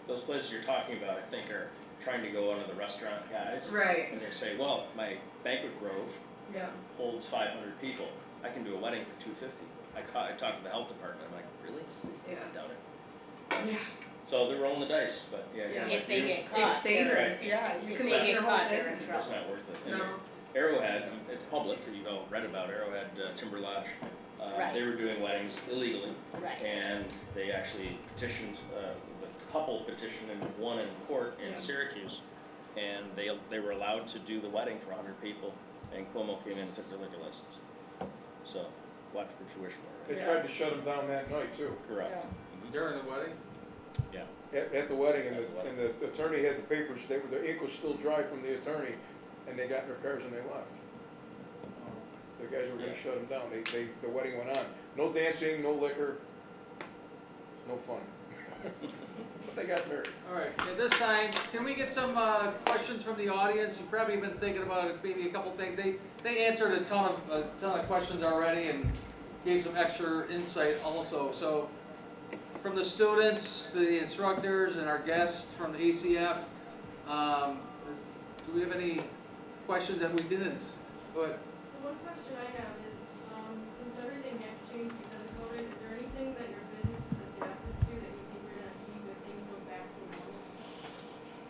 Those places you're talking about, I think, are trying to go under the restaurant guys. Right, And they say, well, my banquet grove yeah. holds 500 people. I can do a wedding for 250. I talked to the health department. I'm like, really? Yeah. I doubt it. Yeah. So they're rolling the dice, but yeah. Yeah. If they get It's caught, dangerous, Right. yeah, you If can they lose get your whole caught, they're in business. trouble. It's not worth it. And No. Arrowhead, it's public, you've all read about Arrowhead Timber Lodge. Right. They were doing weddings illegally, Right. and they actually petitioned, the couple petitioned and won in court in Yeah. Syracuse, and they were allowed to do the wedding for 100 people, and Cuomo came in and took their liquor license. So, watch what you wish for. They tried to shut him down that night too. Correct. Yeah. Mhm. During the wedding? Yeah. At the wedding, and At the wedding. the attorney had the papers, the ink was still dry from the attorney, and they got in their cars and they left. The guys were gonna Yeah. shut them down, the wedding went on. No dancing, no liquor, no fun. But they got married. All right, at this time, can we get some questions from the audience? You've probably been thinking about it, maybe a couple things. They answered a ton of questions already and gave some extra insight also. So, from the students, the instructors, and our guests from the ACF, do we have any questions that we didn't? But One question I have is, since everything has changed because of COVID, is there anything that your business has adapted to that you think you're gonna need when things go back to normal?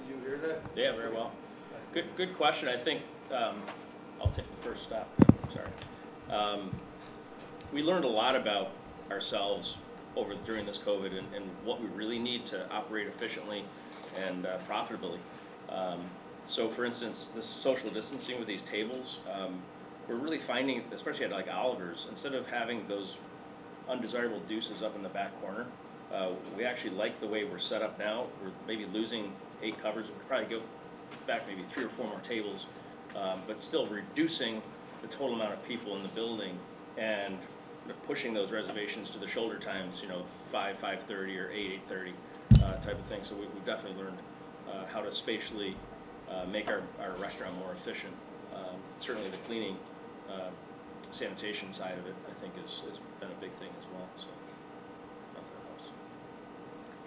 did you hear that? Yeah, very well. Good question. I think, I'll take the first stop, sorry. We learned a lot about ourselves during this COVID and what we really need to operate efficiently and profitably. So for instance, this social distancing with these tables, we're really finding, especially at like Oliver's, instead of having those undesirable deuces up in the back corner, we actually like the way we're set up now. We're maybe losing 8 covers. We could probably go back maybe 3 or 4 more tables, but still reducing the total amount of people in the building and pushing those reservations to the shoulder times, 5:30 or 8:30 type of thing. So we've definitely learned how to spatially make our restaurant more efficient. Certainly the cleaning, sanitation side of it, I think, has been a big thing as well. So,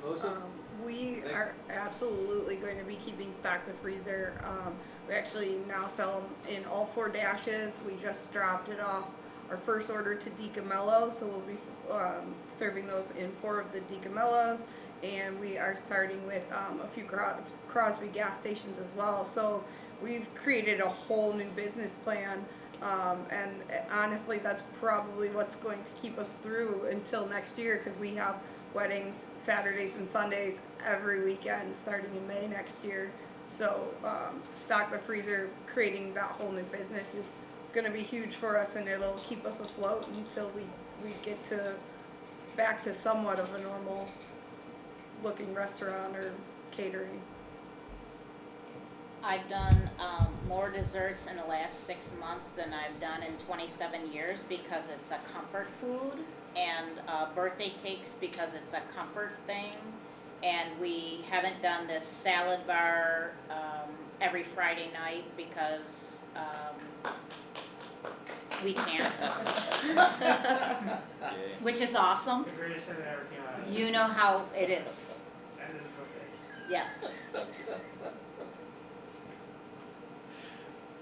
Melissa? We are absolutely going to be keeping stock the freezer. We actually now sell them in all 4 dashes. We just dropped it off our first order to DiCamello, so we'll be serving those in 4 of the DiCamellos, and we are starting with a few Crosby gas stations as well. So we've created a whole new business plan, and honestly, that's probably what's going to keep us through until next year, because we have weddings Saturdays and Sundays every weekend starting in May next year. So stock the freezer, creating that whole new business is going to be huge for us, and it'll keep us afloat until we get back to somewhat of a normal looking restaurant or catering. I've done more desserts in the last 6 months than I've done in 27 years because it's a comfort food, and birthday cakes because it's a comfort thing. And we haven't done this salad bar every Friday night because we can't, which is awesome. The greatest thing that ever came out of it. You know how it is. And it's okay. Yeah.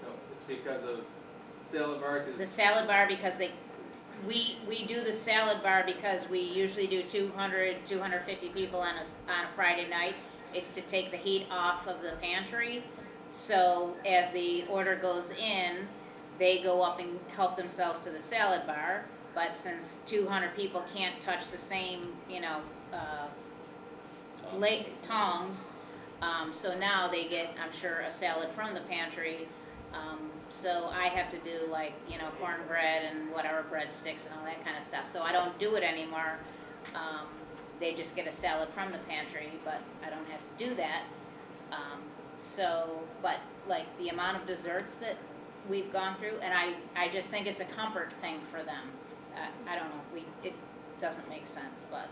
No, it's because of salad bar. The salad bar because we do the salad bar because we usually do 200, 250 people on a Friday night. It's to take the heat off of the pantry. So as the order goes in, they go up and help themselves to the salad bar. But since 200 people can't touch the same, tongs, so now they get, I'm sure, a salad from the pantry. So I have to do cornbread and whatever, breadsticks and all that kind of stuff. So I don't do it anymore. They just get a salad from the pantry, but I don't have to do that. But the amount of desserts that we've gone through, and I just think it's a comfort thing for them. I don't know, it doesn't make sense, but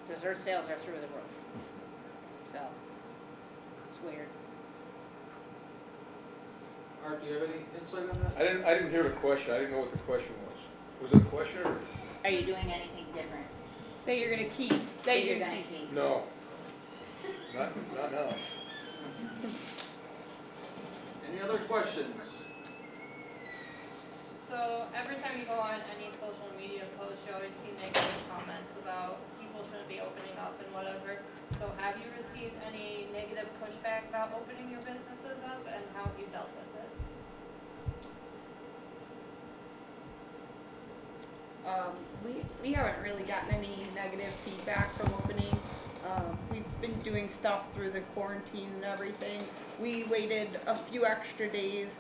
dessert sales are through the roof. So, it's weird. Art, do you have any insight on that? I didn't hear the question, I didn't know what the question was. Was it a question or? Are you doing anything different That you're going to keep. that you're gonna keep? No. Not now. Any other questions? So every time you go on any social media post, you always see negative comments about people shouldn't be opening up and whatever. So have you received any negative pushback about opening your businesses up, and how have you dealt with it? We haven't really gotten any negative feedback from opening. We've been doing stuff through the quarantine and everything. We waited a few extra days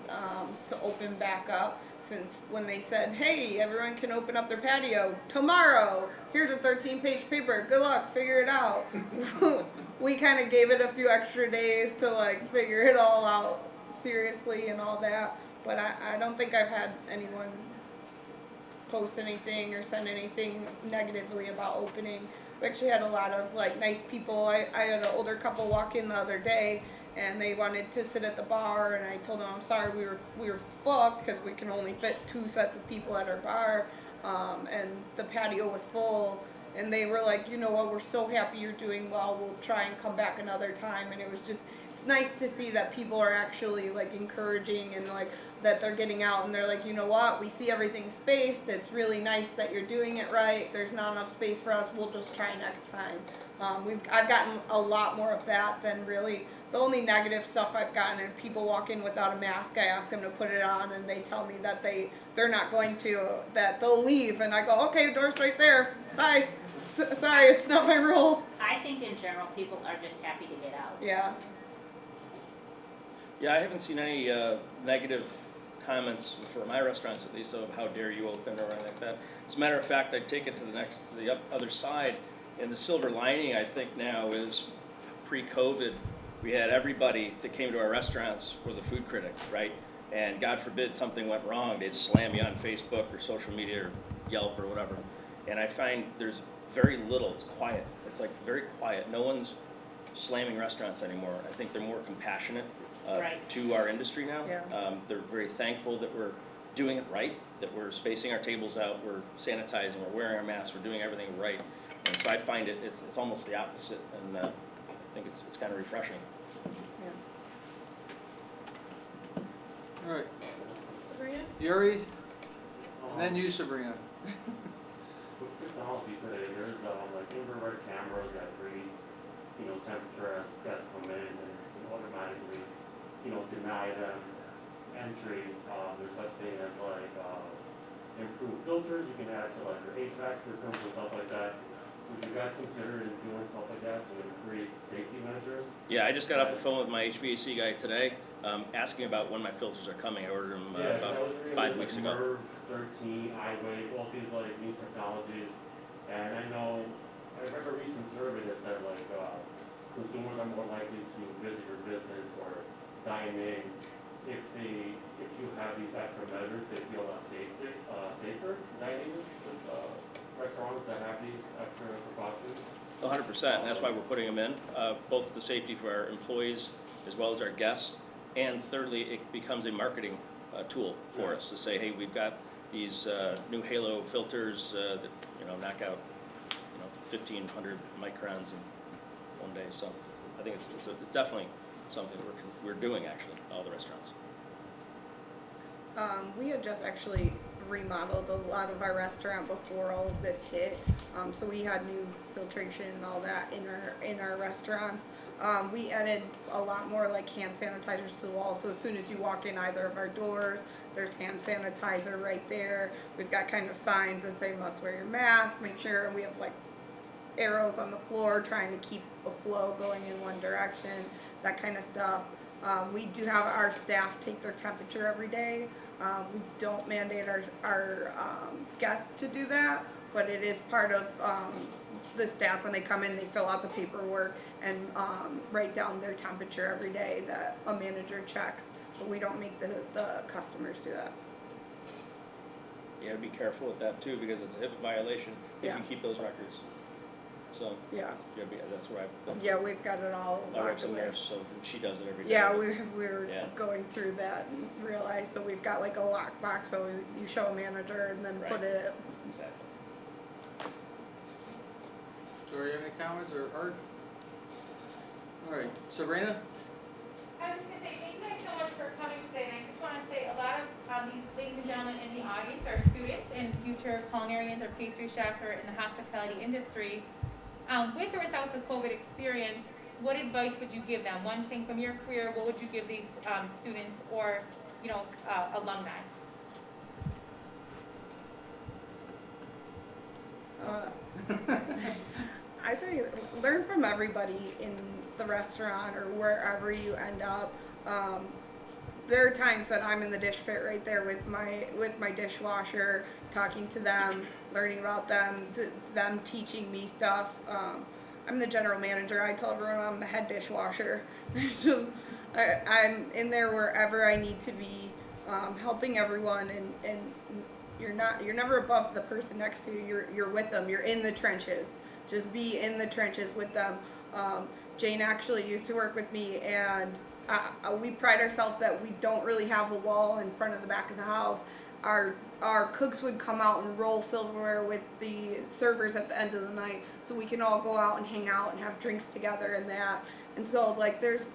to open back up, since when they said, hey, everyone can open up their patio tomorrow, here's a 13-page paper, good luck, figure it out. We kind of gave it a few extra days to like figure it all out seriously and all that, but I don't think I've had anyone post anything or send anything negatively about opening. We actually had a lot of like nice people. I had an older couple walk in the other day, and they wanted to sit at the bar, and I told them I'm sorry, we were booked because we can only fit 2 sets of people at our bar, and the patio was full, and they were like, you know what, we're so happy you're doing well, we'll try and come back another time. And it was just, it's nice to see that people are actually like encouraging, and like that they're getting out and they're like, you know what, we see everything spaced, it's really nice that you're doing it right, there's not enough space for us, we'll just try next time. I've gotten a lot more of that than really, the only negative stuff I've gotten is people walk in without a mask. I ask them to put it on, and they tell me that they're not going to, that they'll leave, and I go, okay, the door's right there, bye, sorry, it's not my rule. I think in general, people are just happy to get out. Yeah. Yeah, I haven't seen any negative comments for my restaurants, at least, of how dare you open or anything like that. As a matter of fact, I take it to the other side, and the silver lining, I think, now is pre-COVID, we had everybody that came to our restaurants was a food critic, right? And God forbid something went wrong, they'd slam you on Facebook or social media or Yelp or whatever. And I find there's very little, it's quiet. It's like very quiet. No one's slamming restaurants anymore. I think they're more compassionate Right. to our industry now. Yeah. They're very thankful that we're doing it right, that we're spacing our tables out, we're sanitizing, we're wearing our masks, we're doing everything right. And so I find it's almost the opposite, and I think it's kind of refreshing. All right, Sabrina? Yuri, and then you, Sabrina. With technology today, there's like infrared cameras that read, temperature as guests come in, and automatically, deny them entry. There's such thing as like improved filters you can add to like your HVAC systems and stuff like that. Would you guys consider doing stuff like that to increase safety measures? Yeah, I just got off the phone with my HVAC guy today, asking about when my filters are coming. I ordered them about 5 weeks ago. Nerve 13, iWave, all these like new technologies, and I know I read a recent survey that said like consumers are more likely to visit your business or dine in if you have these extra measures. They feel safer dining with restaurants that have these extra precautions. 100%, and that's why we're putting them in, both the safety for our employees as well as our guests, and thirdly, it becomes a marketing tool for us to say, hey, we've got these new Halo filters that knock out 1,500 microns in one day. So I think it's definitely something we're doing, actually, all the restaurants. We had just actually remodeled a lot of our restaurant before all of this hit. So we had new filtration and all that in our restaurants. We added a lot more like hand sanitizers to the wall. So as soon as you walk in either of our doors, there's hand sanitizer right there. We've got kind of signs that say must wear your mask, make sure, and we have like arrows on the floor trying to keep a flow going in one direction, that kind of stuff. We do have our staff take their temperature every day. We don't mandate our guests to do that, but it is part of the staff. When they come in, they fill out the paperwork and write down their temperature every day that a manager checks, but we don't make the customers do that. You gotta be careful with that too, because it's a HIPAA violation if you keep those records. So Yeah. you gotta be, that's where I've Yeah, we've got it all my locked wife's in away. there, so she does it every day. Yeah, we were Yeah. going through that and realized, so we've got like a lockbox, so you show a manager and then put Right. it. Exactly. So are you have any comments, or Art? All right, Sabrina? I was just gonna say, thank you guys so much for coming today, and I just wanna say a lot of these ladies and gentlemen in the audience are students and future culinarians or pastry chefs or in the hospitality industry. With or without the COVID experience, what advice would you give them? One thing from your career, what would you give these students or, alumni? learn from everybody in the restaurant or wherever you end up. There are times that I'm in the dish pit right there with my dishwasher, talking to them, learning about them, them teaching me stuff. I'm the general manager. I tell everyone I'm the head dishwasher. It's just I'm in there wherever I need to be, helping everyone, and you're never above the person next to you. You're with them. You're in the trenches. Just be in the trenches with them. Jane actually used to work with me, and we pride ourselves that we don't really have a wall in front of the back of the house. Our cooks would come out and roll silverware with the servers at the end of the night, so we can all go out and hang out and have drinks together and that. And so like there's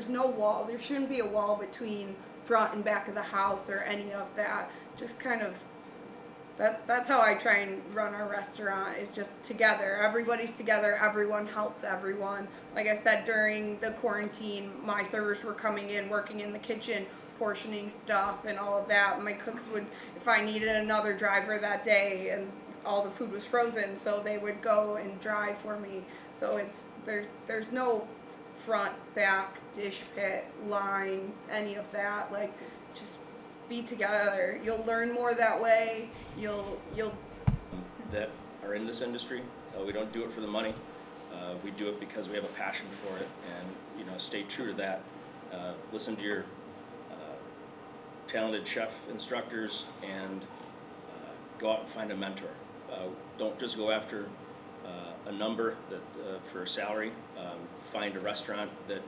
no wall. There shouldn't be a wall between front and back of the house or any of that. Just kind of that's how I try and run our restaurant. It's just together. Everybody's together. Everyone helps everyone. Like I said, during the quarantine, my servers were coming in, working in the kitchen, portioning stuff and all of that. My cooks would, if I needed another driver that day and all the food was frozen, so they would go and dry for me. So there's no front, back, dish pit, line, any of that. Like, just be together. You'll learn more that way. You'll That are in this industry. We don't do it for the money. We do it because we have a passion for it, and stay true to that. Listen to your talented chef instructors, and go out and find a mentor. Don't just go after a number that for a salary. Find a restaurant that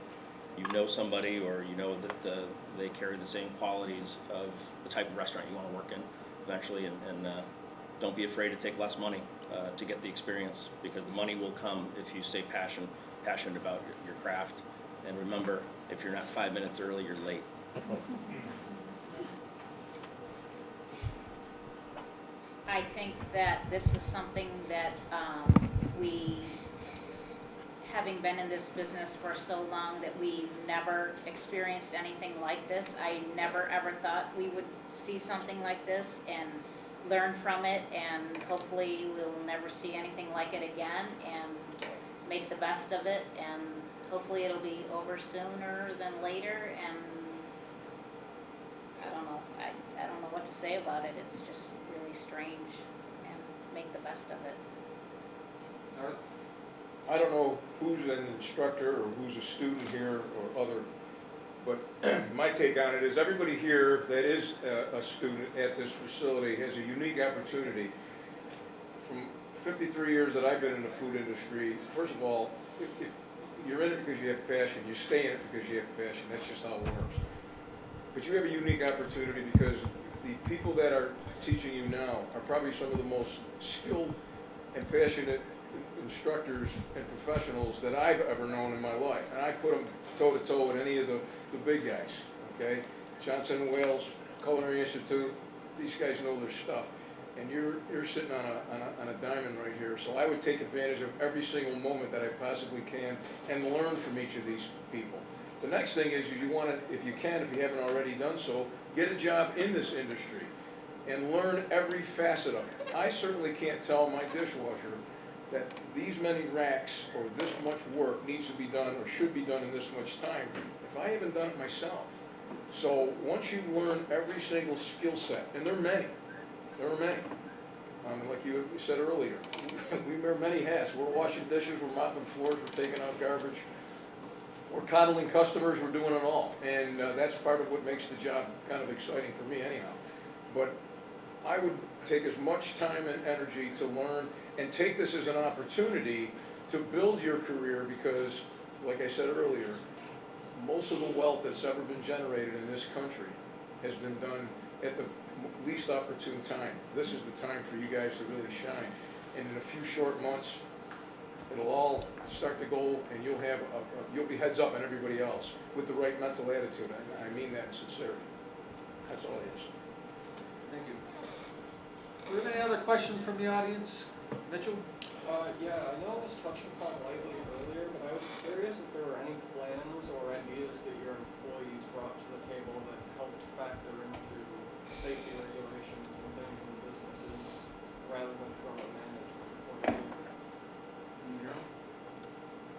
somebody, or that they carry the same qualities of the type of restaurant you want to work in eventually, and don't be afraid to take less money to get the experience, because the money will come if you stay passionate about your craft. And remember, if you're not 5 minutes early, you're late. I think that this is something that we, having been in this business for so long, that we've never experienced anything like this. I never ever thought we would see something like this and learn from it, and hopefully we'll never see anything like it again, and make the best of it, and hopefully it'll be over sooner than later. And I don't know, I don't know what to say about it. It's just really strange, and make the best of it. Art? I don't know who's an instructor or who's a student here or other, but my take on it is everybody here that is a student at this facility has a unique opportunity. From 53 years that I've been in the food industry, first of all, if you're in it because you have passion, you stay in it because you have passion. That's just how it works. But you have a unique opportunity because the people that are teaching you now are probably some of the most skilled and passionate instructors and professionals that I've ever known in my life. And I put them toe to toe with any of the big guys, okay? Johnson & Wales, Culinary Institute, these guys know their stuff. And you're sitting on a diamond right here. So I would take advantage of every single moment that I possibly can and learn from each of these people. The next thing is you want to, if you haven't already done so, get a job in this industry and learn every facet of it. I certainly can't tell my dishwasher that these many racks or this much work needs to be done or should be done in this much time if I haven't done it myself. So once you learn every single skill set, and there are many, like you said earlier, we wear many hats. We're washing dishes, we're mopping floors, we're taking out garbage, we're coddling customers, we're doing it all. And that's part of what makes the job kind of exciting for me anyhow. But I would take as much time and energy to learn and take this as an opportunity to build your career, because, like I said earlier, most of the wealth that's ever been generated in this country has been done at the least opportune time. This is the time for you guys to really shine. And in a few short months, it'll all start to go, and you'll be heads up on everybody else with the right mental attitude. I mean that in sincerity. That's all it is. Thank you. Do we have any other questions from the audience? Mitchell? Yeah, I know it was touched upon lightly earlier, but I was curious if there were any plans or ideas that your employees brought to the table that helped factor into safety regulations and things in businesses rather than from a management point of view.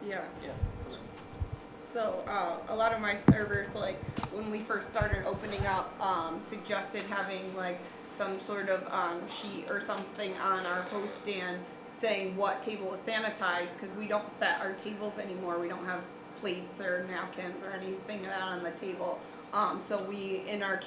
Yeah. Yeah. So, a lot of my servers, like, when we first started opening up, suggested having, like, some sort of, sheet or something on our host stand saying what table is sanitized, because we don't set our tables anymore. We don't have plates or napkins or anything like that on the table. So we, in our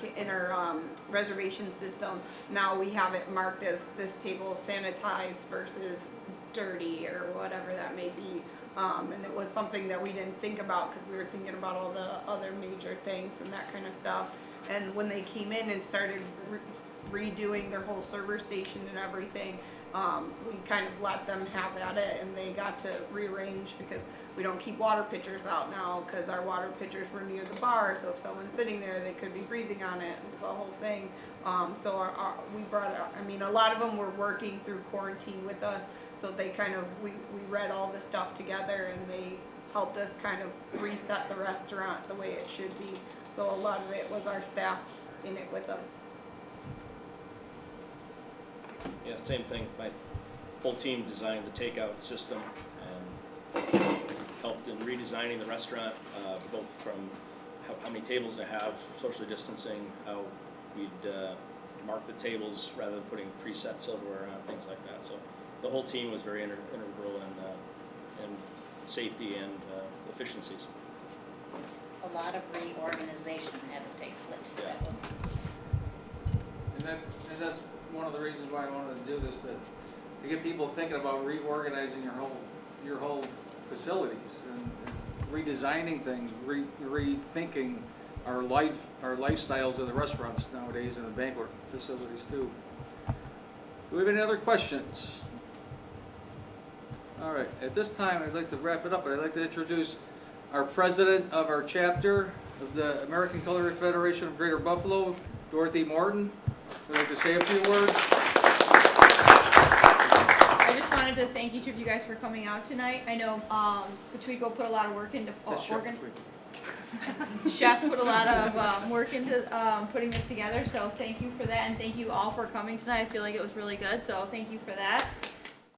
reservation system, now we have it marked as this table is sanitized versus dirty or whatever that may be. And it was something that we didn't think about because we were thinking about all the other major things and that kind of stuff. And when they came in and started redoing their whole server station and everything, we kind of let them have at it, and they got to rearrange because we don't keep water pitchers out now because our water pitchers were near the bar, so if someone's sitting there, they could be breathing on it, and the whole thing. So we brought out, I mean, a lot of them were working through quarantine with us, so they kind of, we read all this stuff together, and they helped us kind of reset the restaurant the way it should be. So a lot of it was our staff in it with us. Yeah, same thing. My whole team designed the takeout system and helped in redesigning the restaurant, both from how many tables to have, socially distancing, how we'd mark the tables rather than putting preset silverware on, things like that. So the whole team was very integral in safety and efficiencies. A lot of reorganization had to take place. Yeah. That was, And that's one of the reasons why I wanted to do this, that to get people thinking about reorganizing your whole facilities and redesigning things, rethinking our lifestyles of the restaurants nowadays and the banquet facilities too. Do we have any other questions? All right, at this time I'd like to wrap it up, but I'd like to introduce our president of our chapter of the American Culinary Federation of Greater Buffalo, Dorothy Morton. Would like to say a few words? I just wanted to thank each of you guys for coming out tonight. I know Patrico put a lot of work into Chef put a lot of work into putting this together, so thank you for that, and thank you all for coming tonight. I feel like it was really good, so thank you for that.